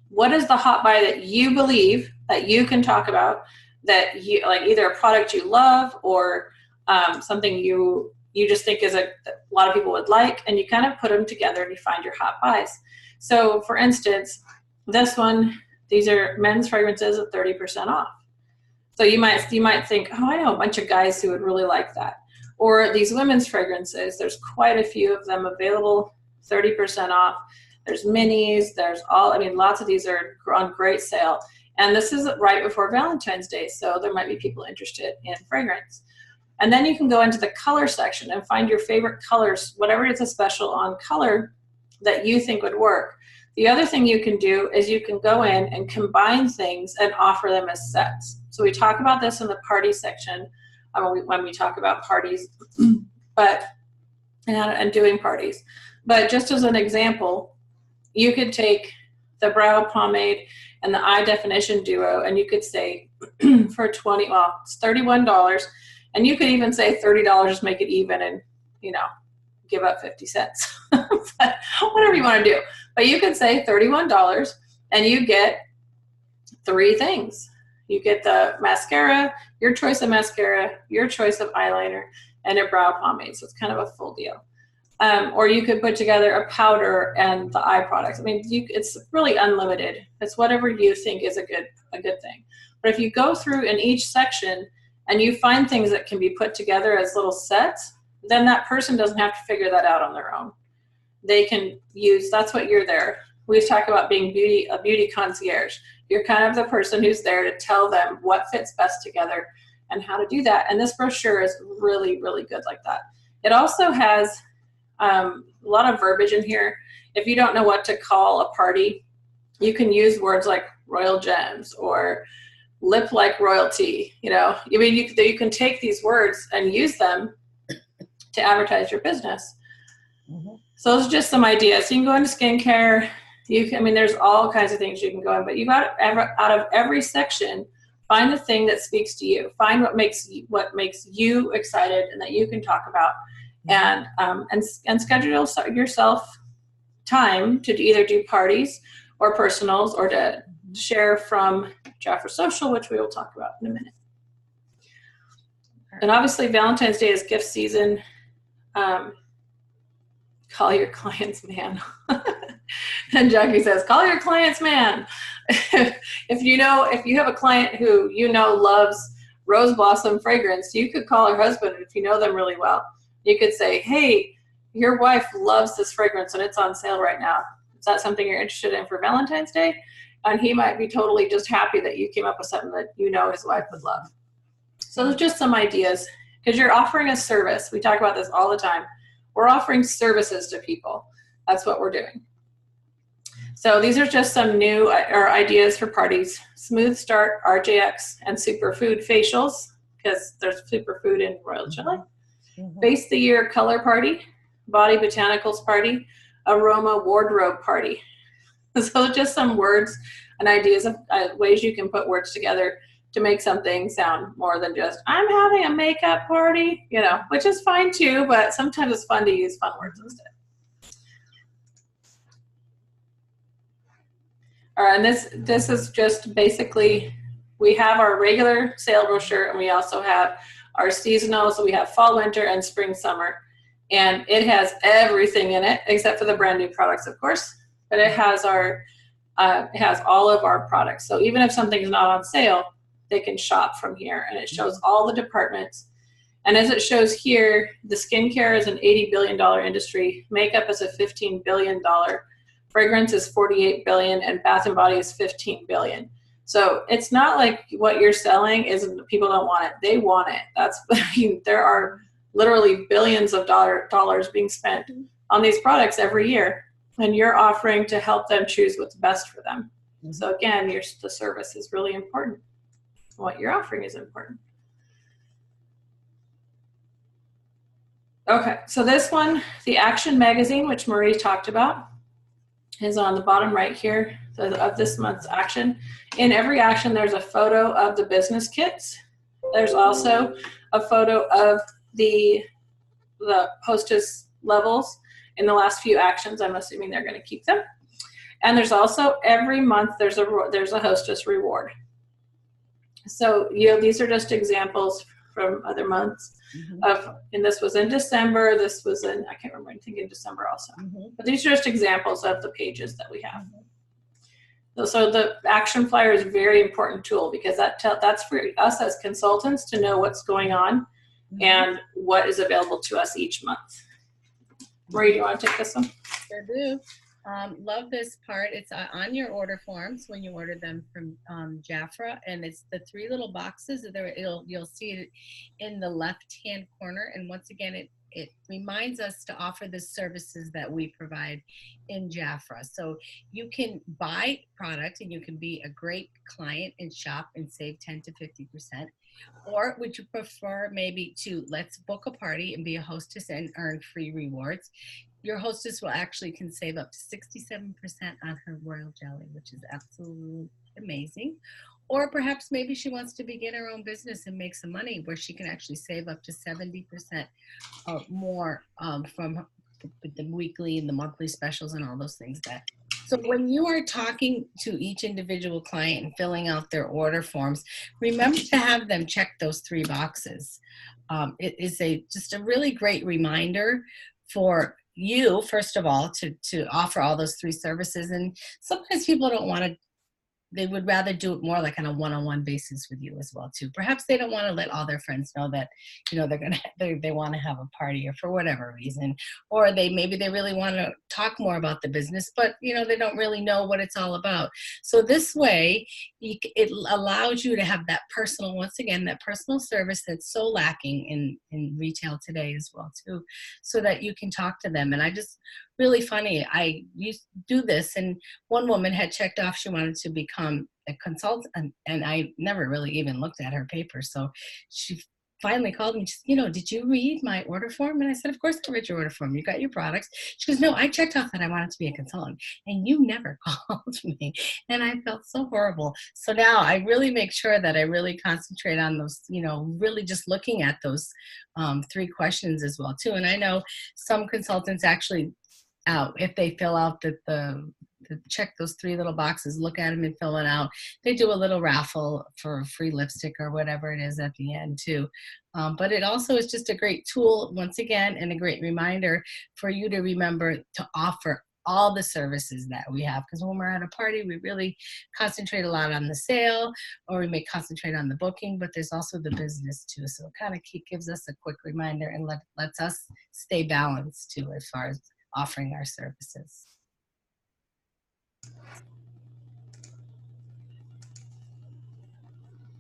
what is the hot buy that you believe that you can talk about, that you like, either a product you love or something you just think is a lot of people would like, and you kind of put them together and you find your hot buys. So for instance, this one, these are men's fragrances at 30% off. So you might think, oh, I know a bunch of guys who would really like that. Or these women's fragrances, there's quite a few of them available, 30% off. There's minis, lots of these are on great sale. And this is right before Valentine's Day, so there might be people interested in fragrance. And then you can go into the color section and find your favorite colors, whatever is a special on color that you think would work. The other thing you can do is you can go in and combine things and offer them as sets. So we talk about this in the party section when we talk about parties and doing parties. But just as an example, you could take the brow pomade and the eye definition duo, and you could say it's $31, and you could even say $30, just make it even, and give up 50 cents. Whatever you want to do. But you could say $31 and you get 3 things. You get the mascara, your choice of mascara, your choice of eyeliner, and a brow pomade. So it's kind of a full deal. Or you could put together a powder and the eye products. I mean, it's really unlimited. It's whatever you think is a good thing. But if you go through in each section and you find things that can be put together as little sets, then that person doesn't have to figure that out on their own. They can use, that's what you're there. We talk about being a beauty concierge. You're kind of the person who's there to tell them what fits best together and how to do that. And this brochure is really, really good like that. It also has a lot of verbiage in here. If you don't know what to call a party, you can use words like royal gems or lip like royalty. You know, I mean, you can take these words and use them to advertise your business. Mm-hmm. So those are just some ideas. You can go into skincare. I mean, there's all kinds of things you can go in, but you got out of every section, find the thing that speaks to you. Find what makes you excited and that you can talk about, and schedule yourself time to either do parties or personals or to share from Jafra Social, which we will talk about in a minute. And obviously, Valentine's Day is gift season. Call your clients man. And Jackie says, call your clients man. If you have a client who you know loves rose blossom fragrance, you could call her husband if you know them really well. You could say, hey, your wife loves this fragrance and it's on sale right now. Is that something you're interested in for Valentine's Day? And he might be totally just happy that you came up with something that you know his wife would love. So there's just some ideas, because you're offering a service. We talk about this all the time. We're offering services to people. That's what we're doing. So these are just some new ideas for parties. Smooth Start, RJX, and Superfood facials, because there's Superfood in Royal Jelly. Mm-hmm. Face the Year Color Party, Body Botanicals Party, Aroma Wardrobe Party. So just some words and ideas of ways you can put words together to make something sound more than just, I'm having a makeup party, you know, which is fine too, but sometimes it's fun to use fun words instead. All right, and this is just basically, we have our regular sale brochure and we also have our seasonal, so we have fall, winter, and spring, summer. And it has everything in it except for the brand new products, of course, but it has it has all of our products. So even if something's not on sale, they can shop from here, and it shows all the departments. And as it shows here, the skincare is an $80 billion industry, makeup is a $15 billion, fragrance is $48 billion, and bath and body is $15 billion. So it's not like what you're selling isn't, people don't want it. They want it. There are literally billions of dollars being spent on these products every year, and you're offering to help them choose what's best for them. Mm-hmm. So again, the service is really important. What you're offering is important. Okay, so this one, the Action Magazine, which Marie talked about, is on the bottom right here of this month's action. In every action, there's a photo of the business kits. There's also a photo of the hostess levels in the last few actions. I'm assuming they're going to keep them. And there's also every month there's a hostess reward. So these are just examples from other months. Mm-hmm. And this was in December. This was in, I can't remember, I think in December also. Mm-hmm. But these are just examples of the pages that we have. Mm-hmm. So the action flyer is a very important tool, because that's for us as consultants to know what's going on. Mm-hmm. And what is available to us each month. Marie, do you want to take this one? Sure do. Love this part. It's on your order forms when you order them from Jafra, and it's the 3 little boxes. You'll see it in the left-hand corner, and once again, it reminds us to offer the services that we provide in Jafra. So you can buy product and you can be a great client and shop and save 10 to 50%. Or would you prefer maybe to let's book a party and be a hostess and earn free rewards? Your hostess will actually can save up to 67% on her royal jelly, which is absolutely amazing. Or perhaps maybe she wants to begin her own business and make some money, where she can actually save up to 70% or more from the weekly and the monthly specials and all those things. So when you are talking to each individual client and filling out their order forms, remember to have them check those 3 boxes. It is just a really great reminder for you, first of all, to offer all those 3 services. And sometimes people don't want to, they would rather do it more like on a one-on-one basis with you as well too. Perhaps they don't want to let all their friends know that, you know, they want to have a party, or for whatever reason, or maybe they really want to talk more about the business, but you know, they don't really know what it's all about. So this way, it allows you to have that personal, once again, that personal service that's so lacking in retail today as well too, so that you can talk to them. And I just, really funny, I used to do this, and one woman had checked off she wanted to become a consultant, and I never really even looked at her paper. So she finally called me. She said, you know, did you read my order form? And I said, of course I read your order form. You got your products. She goes, no, I checked off that I wanted to be a consultant, and you never called me. And I felt so horrible. So now I really make sure that I really concentrate on those, you know, really just looking at those 3 questions as well too. And I know some consultants actually, if they fill out check those 3 little boxes, look at them and fill it out, they do a little raffle for free lipstick or whatever it is at the end too. But it also is just a great tool, once again, and a great reminder for you to remember to offer all the services that we have. Because when we're at a party, we really concentrate a lot on the sale, or we may concentrate on the booking, but there's also the business too. So it kind of gives us a quick reminder and lets us stay balanced too as far as offering our services.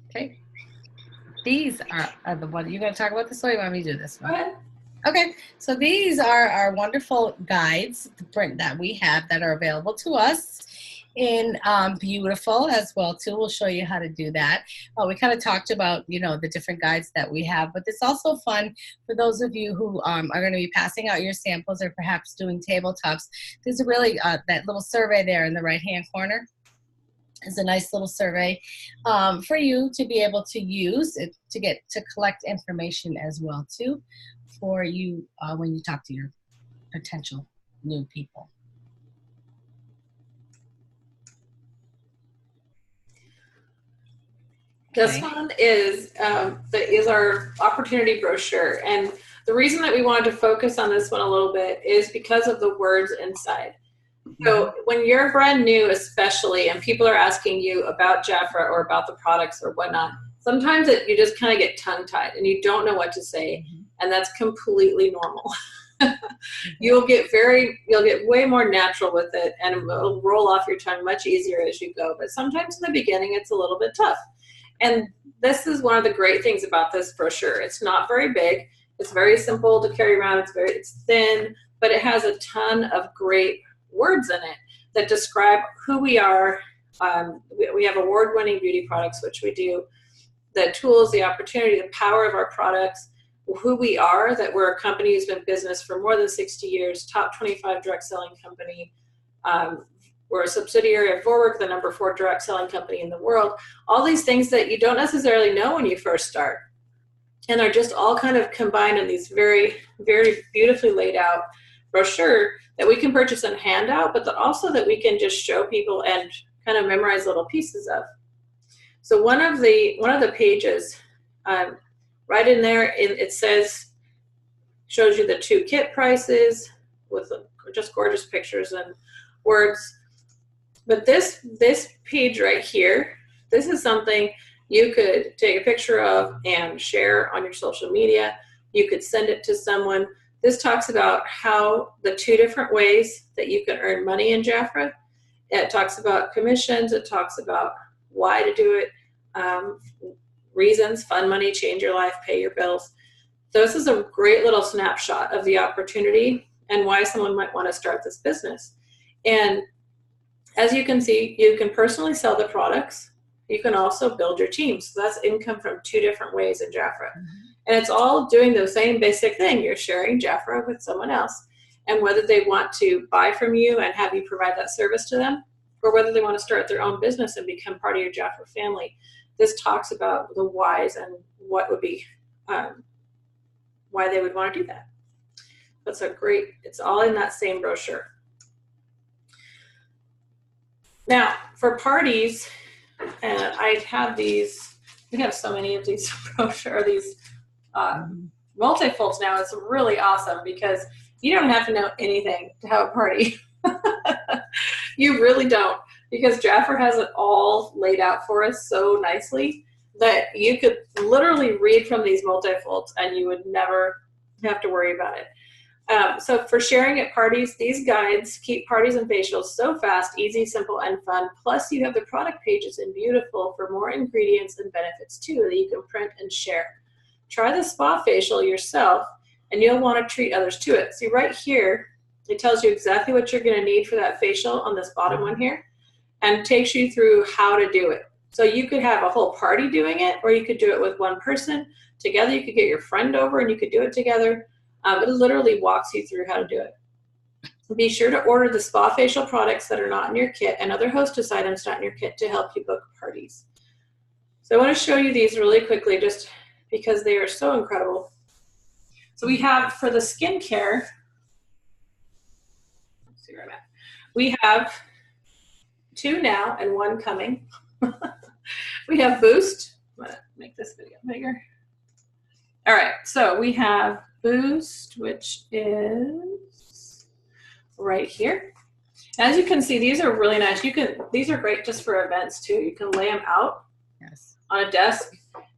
Okay, these are the ones. You going to talk about this, or you want me to do this one? Go ahead. Okay, so these are our wonderful guides, the print that we have that are available to us in beautiful as well too. We'll show you how to do that. We kind of talked about, you know, the different guides that we have, but it's also fun for those of you who are going to be passing out your samples or perhaps doing tabletops. There's a really that little survey there in the right hand corner is a nice little survey for you to be able to use it to collect information as well too for you when you talk to your potential new people. This one is our opportunity brochure, and the reason that we wanted to focus on this one a little bit is because of the words inside. So when you're brand new, especially, and people are asking you about Jafra or about the products or whatnot, sometimes you just kind of get tongue-tied and you don't know what to say, and that's completely normal. You'll get way more natural with it, and it'll roll off your tongue much easier as you go. But sometimes in the beginning, it's a little bit tough. And this is one of the great things about this brochure. It's not very big. It's very simple to carry around. It's thin, but it has a ton of great words in it that describe who we are. We have award-winning beauty products, which we do. The tools, the opportunity, the power of our products, who we are, that we're a company who's been in business for more than 60 years, top 25 direct selling company. We're a subsidiary of Vorwerk, the number 4 direct selling company in the world. All these things that you don't necessarily know when you first start. And are just all kind of combined in these very, very beautifully laid out brochure that we can purchase and hand out, but also that we can just show people and kind of memorize little pieces of. So one of the pages, right in there, it shows you the 2 kit prices with just gorgeous pictures and words. But this page right here, this is something you could take a picture of and share on your social media. You could send it to someone. This talks about how the 2 different ways that you can earn money in Jafra. It talks about commissions. It talks about why to do it, reasons, fun money, change your life, pay your bills. So this is a great little snapshot of the opportunity and why someone might want to start this business. And as you can see, you can personally sell the products. You can also build your team. So that's income from 2 different ways in Jafra. And it's all doing the same basic thing. You're sharing Jafra with someone else. And whether they want to buy from you and have you provide that service to them, or whether they want to start their own business and become part of your Jafra family, this talks about the whys and what would be, why they would want to do that. That's it's all in that same brochure. Now, for parties, I have these, we have so many of these brochures, these multifolds now. It's really awesome because You don't have to know anything to have a party. You really don't, because Jafra has it all laid out for us so nicely that you could literally read from these multifolds and you would never have to worry about it. So for sharing at parties, these guides keep parties and facials so fast, easy, simple, and fun. Plus, you have the product pages in beautiful for more ingredients and benefits too that you can print and share. Try the spa facial yourself, and you'll want to treat others to it. See right here, it tells you exactly what you're going to need for that facial on this bottom one here, and takes you through how to do it. So you could have a whole party doing it, or you could do it with one person together. You could get your friend over and you could do it together. It literally walks you through how to do it. Be sure to order the spa facial products that are not in your kit and other hostess items not in your kit to help you book parties. So I want to show you these really quickly just because they are so incredible. So we have for the skincare, let's see where I'm at. We have 2 now and 1 coming. We have Boost. I'm going to make this video bigger. All right, so we have Boost, which is right here. As you can see, these are really nice. These are great just for events too. You can lay them out on a desk,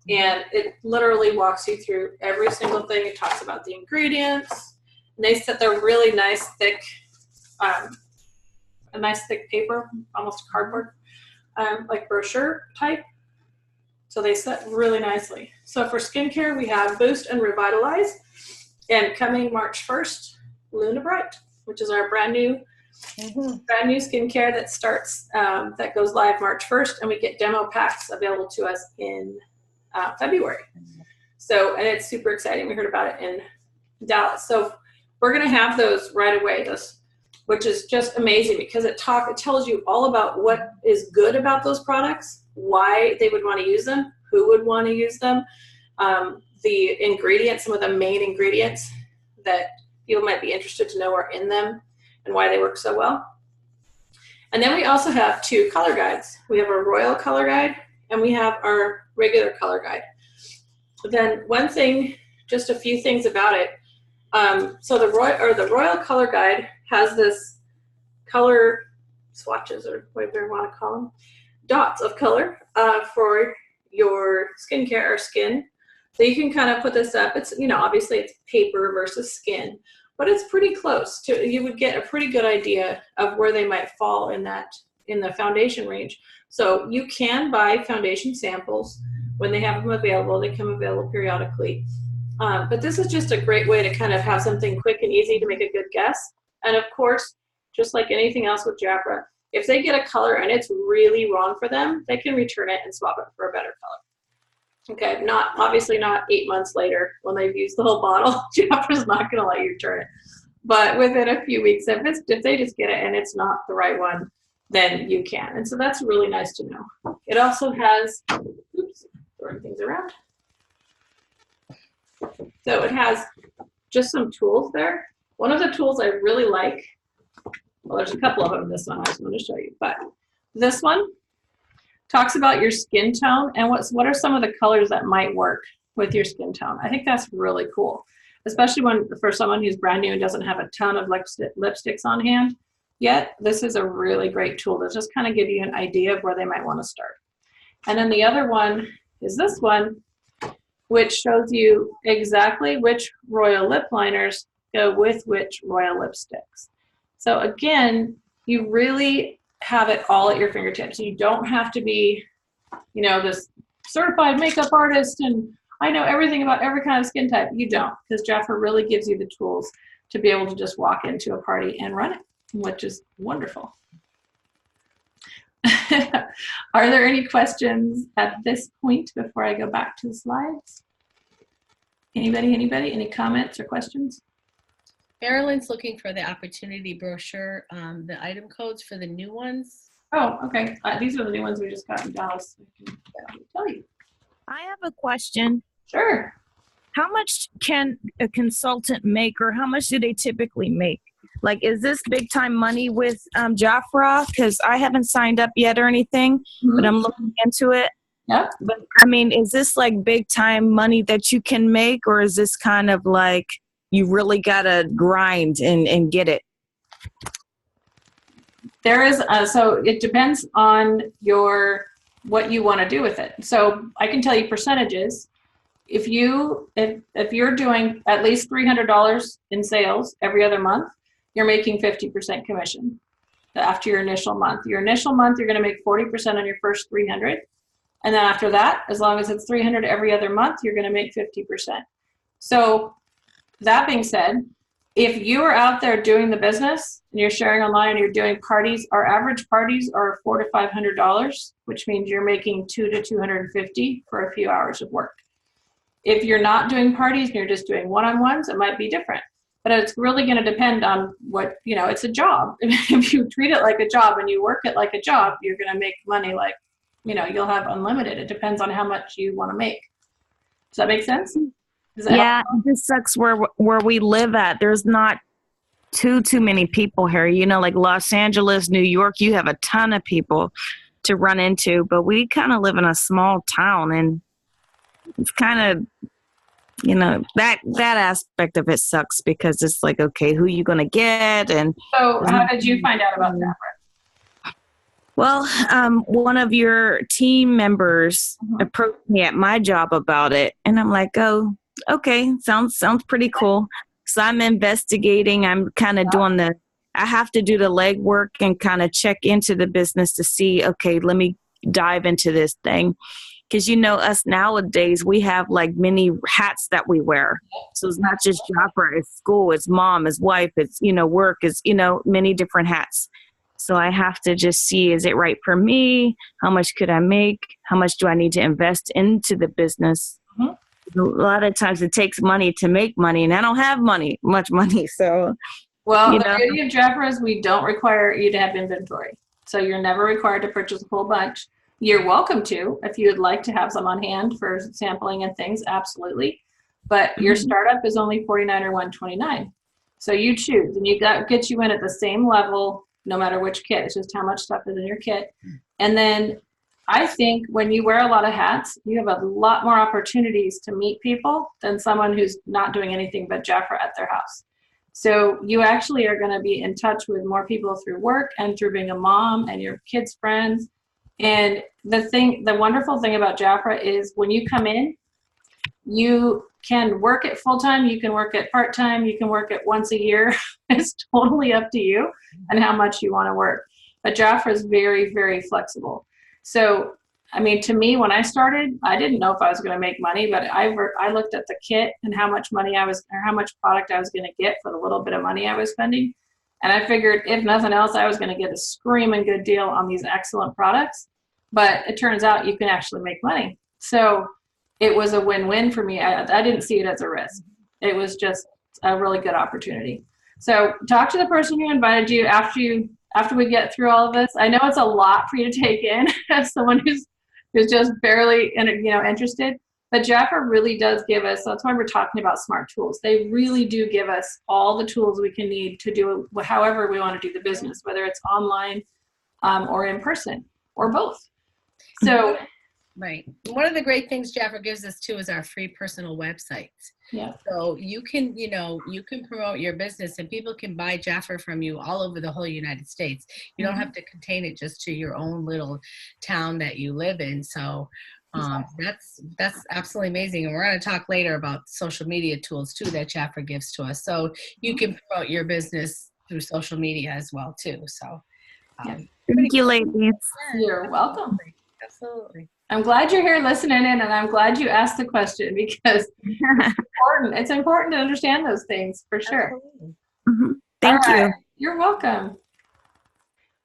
and it literally walks you through every single thing. It talks about the ingredients. And they're really nice, thick, a nice thick paper, almost cardboard, like brochure type. So they set really nicely. So for skincare, we have Boost and Revitalize. And coming March 1st, Luna Bright, which is our brand new skincare that starts, that goes live March 1st. And we get demo packs available to us in February. So, and it's super exciting. We heard about it in Dallas. So we're going to have those right away, which is just amazing because it tells you all about what is good about those products, why they would want to use them, who would want to use them, the ingredients, some of the main ingredients that people might be interested to know are in them and why they work so well. And then we also have 2 color guides. We have a royal color guide and we have our regular color guide. Then one thing, just a few things about it. So the royal color guide has this color swatches, or whatever you want to call them, dots of color for your skincare or skin. So you can kind of put this up. It's, obviously it's paper versus skin, but it's pretty close to, you would get a pretty good idea of where they might fall in the foundation range. So you can buy foundation samples when they have them available. They come available periodically. But this is just a great way to kind of have something quick and easy to make a good guess. And of course, just like anything else with Jafra, if they get a color and it's really wrong for them, they can return it and swap it for a better color. Okay, obviously not 8 months later when they've used the whole bottle. Jafra's not going to let you return it. But within a few weeks, if they just get it and it's not the right one, then you can. And so that's really nice to know. It also has, oops, throwing things around. So it has just some tools there. One of the tools I really like, well, there's a couple of them in this one I just want to show you, but this one talks about your skin tone and what are some of the colors that might work with your skin tone. I think that's really cool, especially for someone who's brand new and doesn't have a ton of lipsticks on hand yet. This is a really great tool to just kind of give you an idea of where they might want to start. And then the other one is this one, which shows you exactly which royal lip liners go with which royal lipsticks. So again, you really have it all at your fingertips. You don't have to be, this certified makeup artist and I know everything about every kind of skin type. You don't, because Jafra really gives you the tools to be able to just walk into a party and run it, which is wonderful. Are there any questions at this point before I go back to the slides? Anybody? Any comments or questions? Marilyn's looking for the opportunity brochure, the item codes for the new ones. Oh, okay. These are the new ones we just got in Dallas. I can tell you. I have a question. Sure. How much can a consultant make, or how much do they typically make? Like, is this big time money with Jafra? Because I haven't signed up yet or anything, but I'm looking into it. Yeah. But I mean, is this like big time money that you can make, or is this kind of like you really gotta grind and get it? There is, so it depends on what you want to do with it. So I can tell you percentages. If you're doing at least $300 in sales every other month, you're making 50% commission after your initial month. Your initial month, you're going to make 40% on your first 300. And then after that, as long as it's 300 every other month, you're going to make 50%. So that being said, if you are out there doing the business and you're sharing online and you're doing parties, our average parties are $400 to $500, which means you're making $200 to $250 for a few hours of work. If you're not doing parties and you're just doing one-on-ones, it might be different. But it's really going to depend on what, it's a job. If you treat it like a job and you work it like a job, you're going to make money like, you'll have unlimited. It depends on how much you want to make. Does that make sense? Yeah, it just sucks where we live at. There's not too many people here. Like Los Angeles, New York, you have a ton of people to run into. But we kind of live in a small town, and it's kind of, that aspect of it sucks because it's like, okay, who you gonna get? And so, how did you find out about that? Well, one of your team members approached me at my job about it, and I'm like, oh, okay, sounds pretty cool. So I'm investigating. I'm kind of doing I have to do the legwork and kind of check into the business to see, okay, let me dive into this thing. Because us nowadays, we have like many hats that we wear. So it's not just Jafra, it's school, it's mom, it's wife, it's, work, it's, many different hats. So I have to just see, is it right for me? How much could I make? How much do I need to invest into the business? Mm-hmm. A lot of times it takes money to make money, and I don't have much money. So, well, the beauty of Jafra is we don't require you to have inventory. So you're never required to purchase a whole bunch. You're welcome to, if you would like to have some on hand for sampling and things, absolutely. But your startup is only $49 or $129. So you choose, and get you in at the same level, no matter which kit. It's just how much stuff is in your kit. And then I think when you wear a lot of hats, you have a lot more opportunities to meet people than someone who's not doing anything but Jafra at their house. So you actually are going to be in touch with more people through work and through being a mom and your kids' friends. And the wonderful thing about Jafra is when you come in, you can work it full-time, you can work it part-time, you can work it once a year. It's totally up to you and how much you want to work. But Jafra is very, very flexible. So, to me, when I started, I didn't know if I was going to make money, but I looked at the kit and how much product I was going to get for the little bit of money I was spending. And I figured if nothing else, I was going to get a screaming good deal on these excellent products. But it turns out you can actually make money. So it was a win-win for me. I didn't see it as a risk. It was just a really good opportunity. So talk to the person who invited you after we get through all of this. I know it's a lot for you to take in as someone who's just barely interested. But Jafra really does give us, that's why we're talking about smart tools. They really do give us all the tools we can need to do however we want to do the business, whether it's online or in person or both. So, right. One of the great things Jafra gives us too is our free personal websites. Yeah. So you can promote your business and people can buy Jafra from you all over the whole United States. You don't have to contain it just to your own little town that you live in. So that's absolutely amazing. And we're going to talk later about social media tools too that Jafra gives to us. So you can promote your business through social media as well too. So thank you, ladies. You're welcome. Absolutely. I'm glad you're here listening in, and I'm glad you asked the question because it's important. It's important to understand those things for sure. Thank you. You're welcome.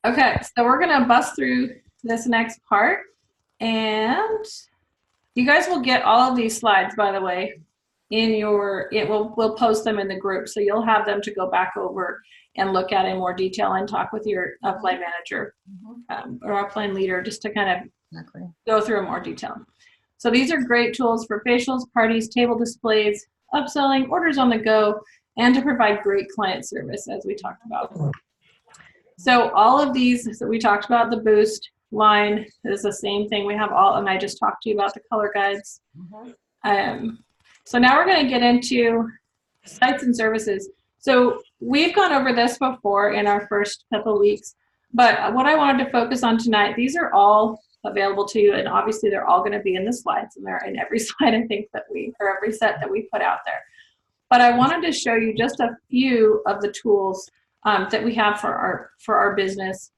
Okay, so we're going to bust through this next part, and you guys will get all of these slides, by the way, we'll post them in the group, so you'll have them to go back over and look at in more detail and talk with your upline manager or upline leader just to kind of go through in more detail. So these are great tools for facials, parties, table displays, upselling, orders on the go, and to provide great client service, as we talked about. So all of these that we talked about, the Boost line is the same thing. We have all, and I just talked to you about the color guides. So now we're going to get into sites and services. So we've gone over this before in our first couple weeks, but what I wanted to focus on tonight, these are all available to you, and obviously they're all going to be in the slides, and they're in every slide I think that or every set that we put out there. But I wanted to show you just a few of the tools that we have for our business.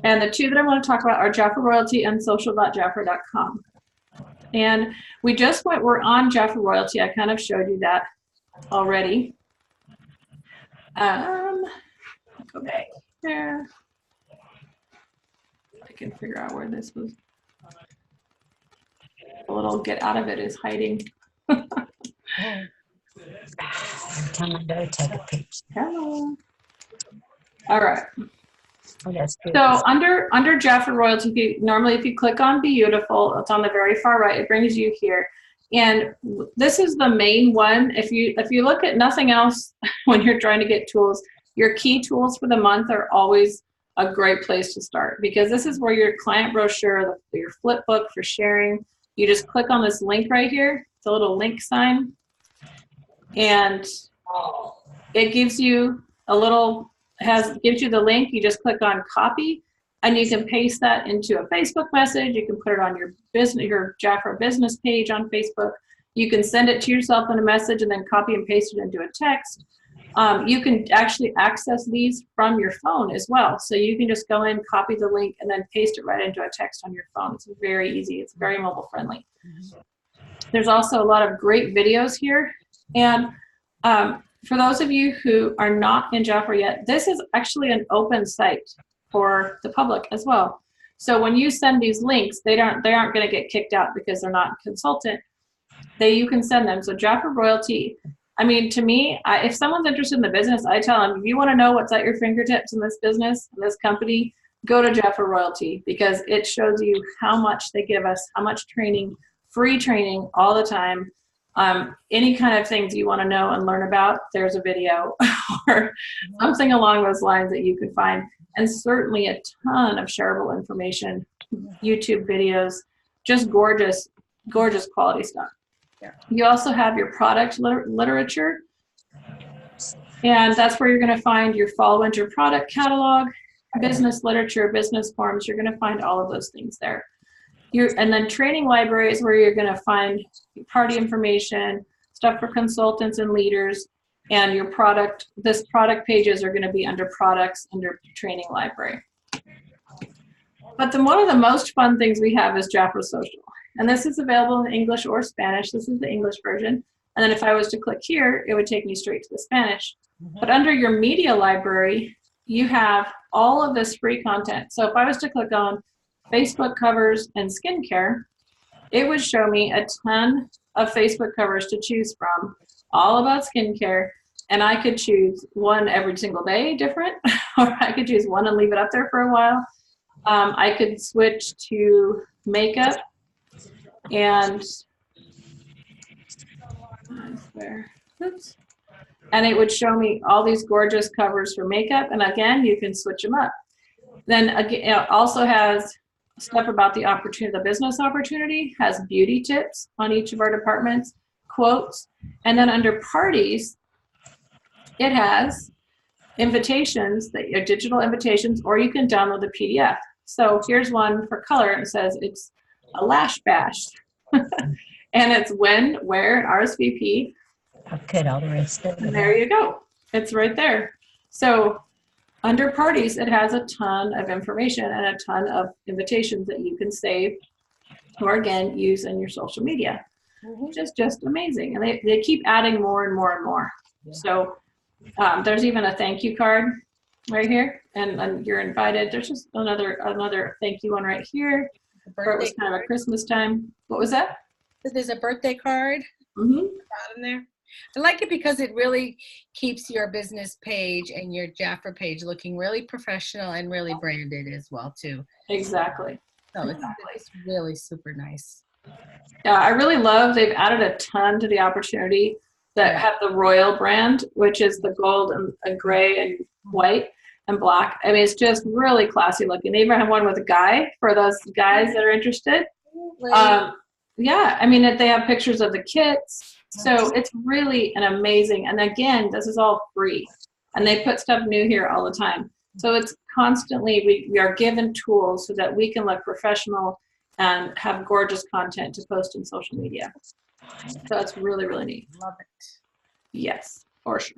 And the two that I want to talk about are Jafra Royalty and social.jafra.com. And we're on Jafra Royalty. I kind of showed you that already. Go back there. I can figure out where this was. The little get out of it is hiding. Hello. All right. So under Jafra Royalty, normally if you click on Beautiful, it's on the very far right, it brings you here. And this is the main one. If you look at nothing else when you're trying to get tools, your key tools for the month are always a great place to start, because this is where your client brochure, your flip book for sharing, you just click on this link right here. It's a little link sign. And it gives you gives you the link. You just click on copy, and you can paste that into a Facebook message. You can put it on your Jafra business page on Facebook. You can send it to yourself in a message and then copy and paste it into a text. You can actually access these from your phone as well. So you can just go in, copy the link, and then paste it right into a text on your phone. It's very easy. It's very mobile friendly. There's also a lot of great videos here. And for those of you who are not in Jafra yet, this is actually an open site for the public as well. So when you send these links, they aren't going to get kicked out because they're not consultant. You can send them. So Jafra Royalty, I mean, to me, if someone's interested in the business, I tell them, if you want to know what's at your fingertips in this business, in this company, go to Jafra Royalty, because it shows you how much they give us, how much training, free training all the time. Any kind of things you want to know and learn about, there's a video or something along those lines that you can find. And certainly a ton of shareable information, YouTube videos, just gorgeous, gorgeous quality stuff. Yeah. You also have your product literature, and that's where you're going to find your fall winter product catalog, business literature, business forms. You're going to find all of those things there. And then training libraries, where you're going to find party information, stuff for consultants and leaders, and your product pages are going to be under products, under training library. But one of the most fun things we have is Jafra Social. And this is available in English or Spanish. This is the English version. And then if I was to click here, it would take me straight to the Spanish. But under your media library, you have all of this free content. So if I was to click on Facebook covers and skincare, it would show me a ton of Facebook covers to choose from, all about skincare. And I could choose one every single day different, or I could choose one and leave it up there for a while. I could switch to makeup, and and it would show me all these gorgeous covers for makeup. And again, you can switch them up. Then again, it also has stuff about the opportunity, the business opportunity, has beauty tips on each of our departments, quotes, and then under parties, it has invitations, that are digital invitations, or you can download the PDF. So here's one for color, and it says it's a lash bash. And it's when, where, and RSVP. Okay, all the rest of it. There you go. It's right there. So under parties, it has a ton of information and a ton of invitations that you can save or, again, use in your social media, which is just amazing. And they keep adding more and more and more. Yeah. So there's even a thank you card right here, and you're invited. There's just another thank you one right here. Where it was kind of a Christmas time. What was that? There's a birthday card in there. I like it because it really keeps your business page and your Jafra page looking really professional and really branded as well too. Exactly. So it's really super nice. Yeah, I really love, they've added a ton to the opportunity that have the Royal brand, which is the gold and gray and white and black. I mean, it's just really classy looking. They even have one with a guy for those guys that are interested. Yeah, I mean, they have pictures of the kits. So it's really an amazing, and again, this is all free. And they put stuff new here all the time. So it's constantly, we are given tools so that we can look professional and have gorgeous content to post in social media. So it's really, really neat. Love it. Yes, for sure.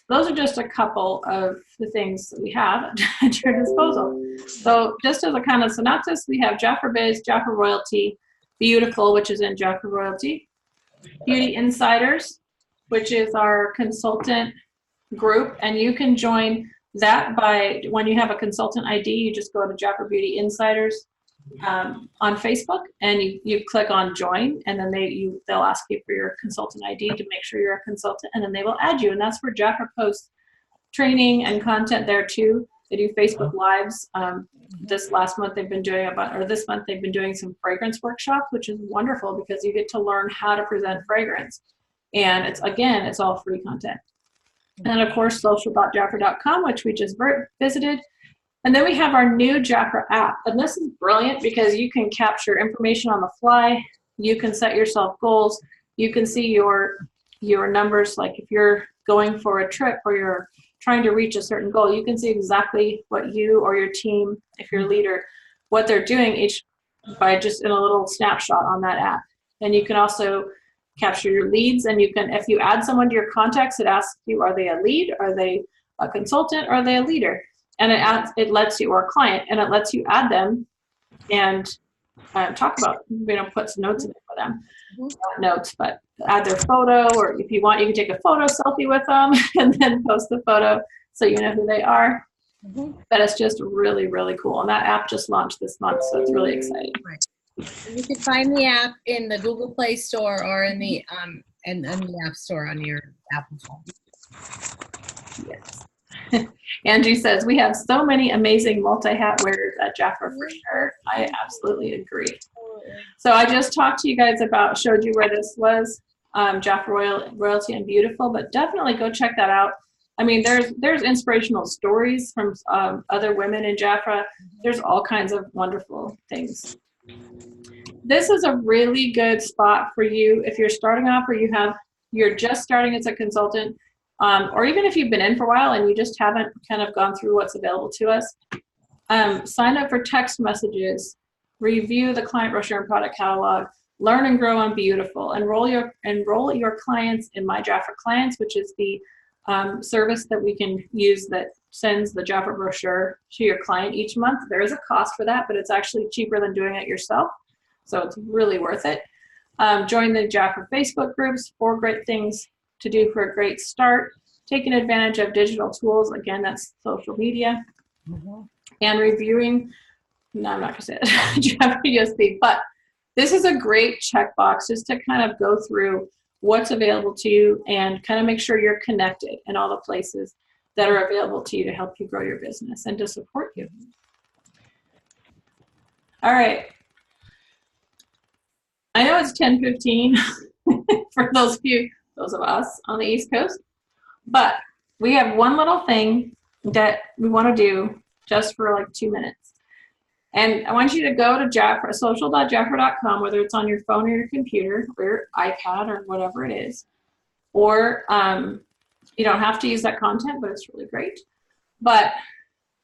Those are just a couple of the things that we have at your disposal. So just as a kind of synopsis, we have Jafra Biz, Jafra Royalty, Beautiful, which is in Jafra Royalty, Beauty Insiders, which is our consultant group, and you can join that by, when you have a consultant ID, you just go to Jafra Beauty Insiders on Facebook, and you click on join, and then they'll ask you for your consultant ID to make sure you're a consultant, and then they will add you, and that's where Jafra posts training and content there too. They do Facebook Lives. This month they've been doing some fragrance workshops, which is wonderful because you get to learn how to present fragrance, and it's all free content. And of course, social.jafra.com, which we just visited. And then we have our new Jafra app. And this is brilliant because you can capture information on the fly. You can set yourself goals. You can see your numbers. Like if you're going for a trip or you're trying to reach a certain goal, you can see exactly what you or your team, if you're a leader, what they're doing by just in a little snapshot on that app. And you can also capture your leads, and you can, if you add someone to your contacts, it asks you, are they a lead, are they a consultant, are they a leader? And it lets you, or a client, and it lets you add them and talk about, put some notes in it for them. Not notes, but add their photo, or if you want, you can take a photo selfie with them and then post the photo so you know who they are. But it's just really, really cool. And that app just launched this month, so it's really exciting. Right. You can find the app in the Google Play Store or in the App Store on your Apple phone. Yes. Angie says, we have so many amazing multi-hat wearers at Jafra for sure. I absolutely agree. So I just showed you where this was, Jafra Royalty and Beautiful, but definitely go check that out. I mean, there's inspirational stories from other women in Jafra. There's all kinds of wonderful things. This is a really good spot for you if you're starting off, or you're just starting as a consultant, or even if you've been in for a while and you just haven't kind of gone through what's available to us. Sign up for text messages, review the client brochure and product catalog, learn and grow on Beautiful, enroll your clients in My Jafra Clients, which is the service that we can use that sends the Jafra brochure to your client each month. There is a cost for that, but it's actually cheaper than doing it yourself. So it's really worth it. Join the Jafra Facebook groups, 4 great things to do for a great start. Taking advantage of digital tools, again, that's social media. And reviewing, no, I'm not gonna say it, Jafra USB, but this is a great checkbox just to kind of go through what's available to you and kind of make sure you're connected in all the places that are available to you to help you grow your business and to support you. All right. I know it's 10:15 for those of us on the East Coast, but we have one little thing that we want to do just for like 2 minutes. And I want you to go to Jafra, social.jafra.com, whether it's on your phone or your computer or your iPad or whatever it is. Or you don't have to use that content, but it's really great. But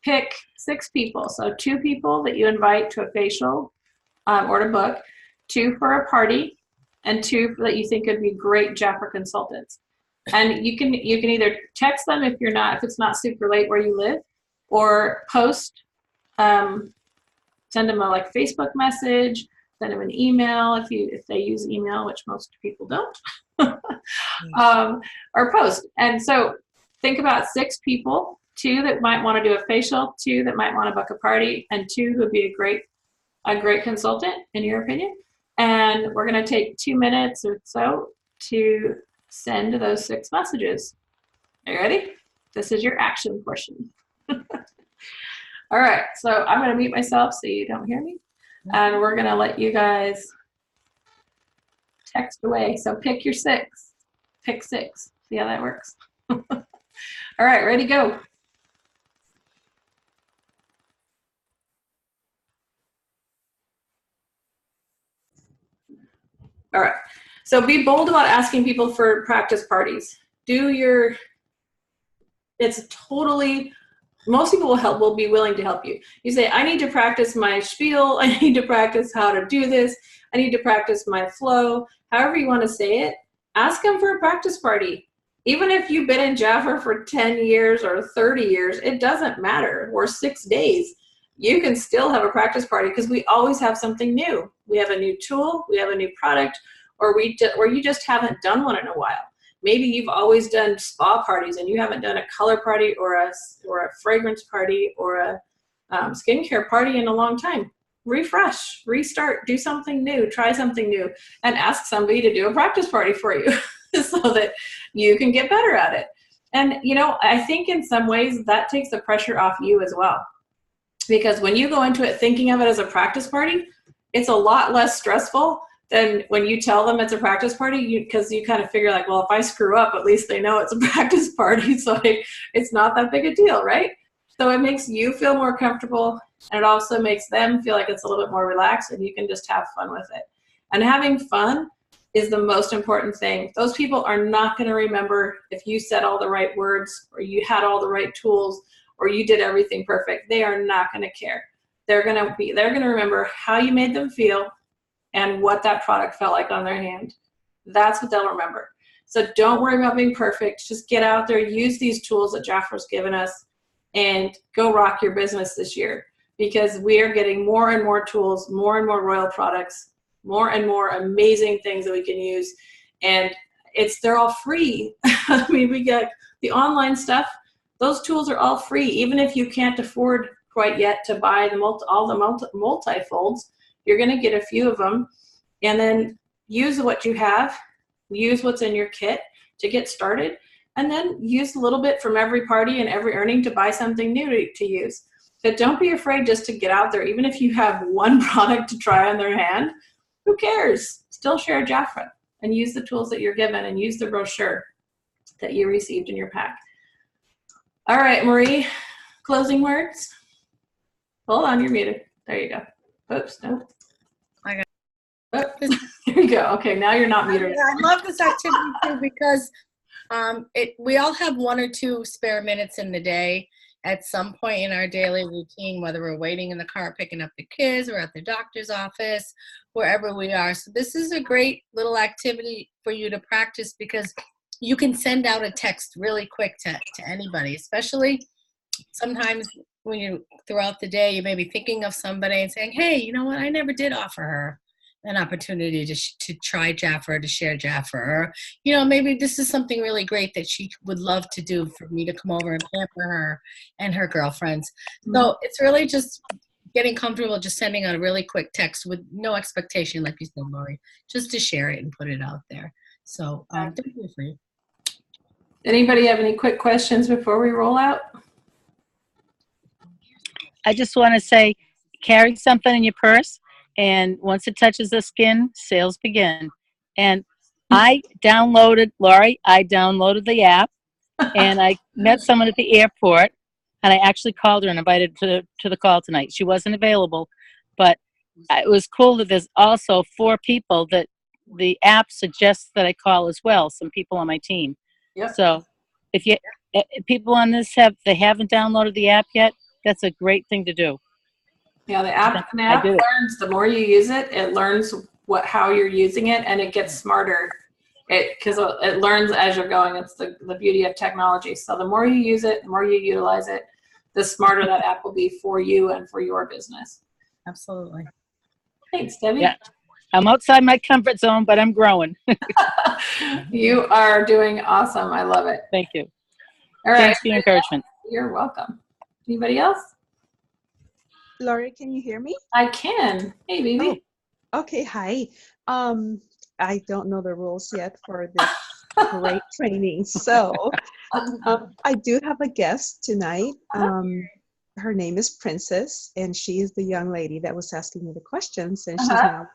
pick 6 people. So 2 people that you invite to a facial or to book, 2 for a party, and 2 that you think would be great Jafra consultants. And you can either text them if it's not super late where you live, or post, send them a Facebook message, send them an email if they use email, which most people don't, or post. And so think about 6 people, 2 that might want to do a facial, 2 that might want to book a party, and 2 who would be a great consultant in your opinion. And we're going to take 2 minutes or so to send those 6 messages. Are you ready? This is your action portion. All right, so I'm going to mute myself so you don't hear me. And we're going to let you guys text away. So pick your 6. Pick 6. See how that works? All right, ready, go. All right. So be bold about asking people for practice parties. It's totally, most people will be willing to help you. You say, I need to practice my spiel. I need to practice how to do this. I need to practice my flow. However you want to say it, ask them for a practice party. Even if you've been in Jafra for 10 years or 30 years, it doesn't matter, or 6 days. You can still have a practice party because we always have something new. We have a new tool, we have a new product, or you just haven't done one in a while. Maybe you've always done spa parties and you haven't done a color party or a fragrance party or a skincare party in a long time. Refresh, restart, do something new, try something new, and ask somebody to do a practice party for you so that you can get better at it. And, I think in some ways that takes the pressure off you as well. Because when you go into it thinking of it as a practice party, it's a lot less stressful than when you tell them it's a practice party, because you kind of figure like, well, if I screw up, at least they know it's a practice party, so it's not that big a deal, right? So it makes you feel more comfortable, and it also makes them feel like it's a little bit more relaxed, and you can just have fun with it. And having fun is the most important thing. Those people are not going to remember if you said all the right words, or you had all the right tools, or you did everything perfect. They are not going to care. They're going to remember how you made them feel and what that product felt like on their hand. That's what they'll remember. So don't worry about being perfect. Just get out there, use these tools that Jafra's given us, and go rock your business this year, because we are getting more and more tools, more and more Royal products, more and more amazing things that we can use. And they're all free. I mean, we get the online stuff. Those tools are all free. Even if you can't afford quite yet to buy all the multi-folds, you're going to get a few of them, and then use what you have, use what's in your kit to get started, and then use a little bit from every party and every earning to buy something new to use. But don't be afraid just to get out there. Even if you have one product to try on their hand, who cares? Still share Jafra and use the tools that you're given, and use the brochure that you received in your pack. All right, Marie, closing words? Hold on, you're muted. There you go. Oops, no. Oh, there you go. Okay, now you're not muted. I love this activity too, because we all have 1 or 2 spare minutes in the day at some point in our daily routine, whether we're waiting in the car picking up the kids or at the doctor's office, wherever we are. So this is a great little activity for you to practice, because you can send out a text really quick to anybody, especially sometimes when you throughout the day you may be thinking of somebody and saying, hey, you know what, I never did offer her an opportunity to try Jafra, to share Jafra, or maybe this is something really great that she would love to do, for me to come over and pamper her and her girlfriends. So it's really just getting comfortable just sending out a really quick text with no expectation, like you said, Lori, just to share it and put it out there. So don't be afraid. Anybody have any quick questions before we roll out? I just want to say, carry something in your purse, and once it touches the skin, sales begin. And I downloaded the app, and I met someone at the airport, and I actually called her and invited her to the call tonight. She wasn't available, but it was cool that there's also 4 people that the app suggests that I call as well, some people on my team. Yep. So if people on this haven't downloaded the app yet, that's a great thing to do. Yeah, the app learns, the more you use it, it learns how you're using it, and it gets smarter. Because it learns as you're going. It's the beauty of technology. So the more you use it, the more you utilize it, the smarter that app will be for you and for your business. Absolutely. Thanks, Debbie. Yeah. I'm outside my comfort zone, but I'm growing. You are doing awesome. I love it. Thank you. All right. Thanks for your encouragement. You're welcome. Anybody else? Lori, can you hear me? I can. Hey, baby. Oh, okay, hi. I don't know the rules yet for this great training. So I do have a guest tonight. Her name is Princess, and she is the young lady that was asking me the questions, and she's now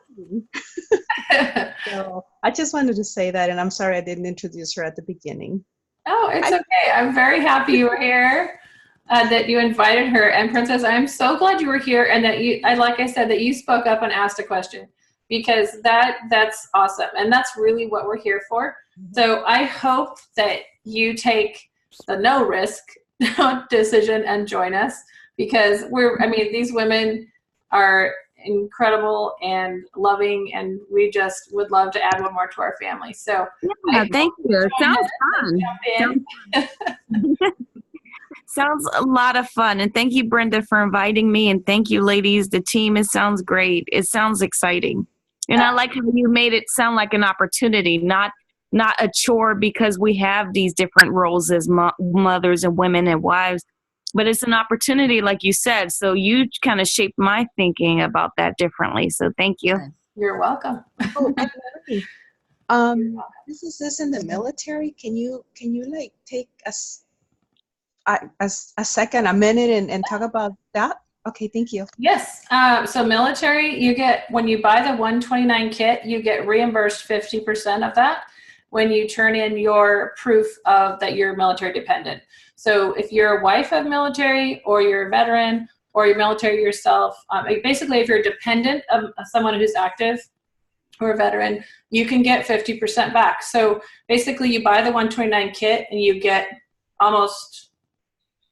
so I just wanted to say that, and I'm sorry I didn't introduce her at the beginning. Oh, it's okay. I'm very happy you were here, that you invited her. And Princess, I'm so glad you were here, and that like I said, that you spoke up and asked a question. because that's awesome. And that's really what we're here for. So I hope that you take the no risk decision and join us, because these women are incredible and loving, and we just would love to add one more to our family. So yeah, thank you. It sounds fun. Sounds a lot of fun. And thank you, Brenda, for inviting me. And thank you, ladies, the team. It sounds great. It sounds exciting. And I like how you made it sound like an opportunity, not a chore, because we have these different roles as mothers and women and wives. But it's an opportunity, like you said. So you kind of shaped my thinking about that differently. So thank you. You're welcome. Oh, this is in the military. Can you like take a second, a minute, and talk about that? Okay, thank you. Yes. So military, you get, when you buy the 129 kit, you get reimbursed 50% of that when you turn in your proof of that you're military dependent. So if you're a wife of military, or you're a veteran, or you're military yourself, basically if you're dependent of someone who's active or a veteran, you can get 50% back. So basically you buy the 129 kit and you get almost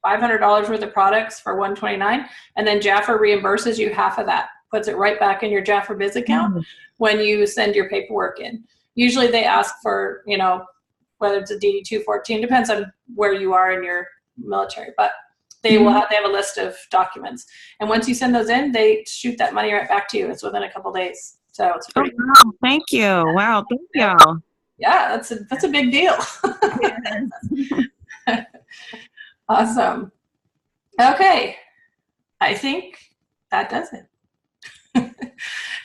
$500 worth of products for $129, and then Jafra reimburses you half of that, puts it right back in your Jafra Biz account when you send your paperwork in. Usually they ask for, whether it's a DD-214, depends on where you are in your military, but they will have, they have a list of documents. And once you send those in, they shoot that money right back to you. It's within a couple days. So it's pretty wow, thank you. Wow, thank you. Yeah, that's a big deal. Awesome. Okay. I think that does it.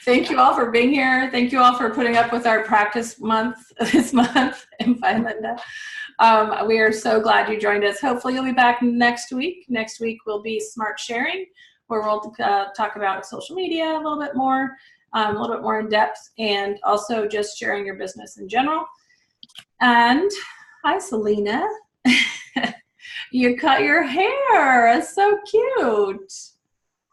Thank you all for being here. Thank you all for putting up with our practice month this month. And bye, Linda. We are so glad you joined us. Hopefully you'll be back next week. Next week will be Smart Sharing, where we'll talk about social media a little bit more in depth, and also just sharing your business in general. And hi, Selena. You cut your hair. It's so cute.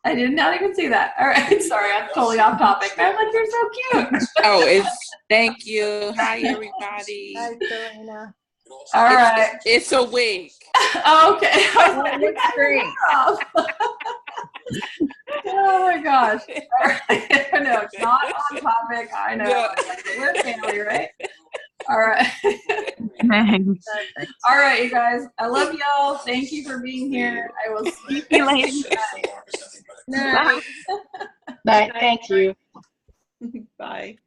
I did not even see that. All right. Sorry, I'm totally off topic. I'm like, you're so cute. Oh, thank you. Hi, everybody. Hi, Selena. All right. It's a wig. Okay. It looks great. Oh my gosh. All right. No, it's not on topic. I know. Yeah. We're family, right? All right. All right, you guys. I love y'all. Thank you for being here. I will see you later. Bye. Thank you. Bye.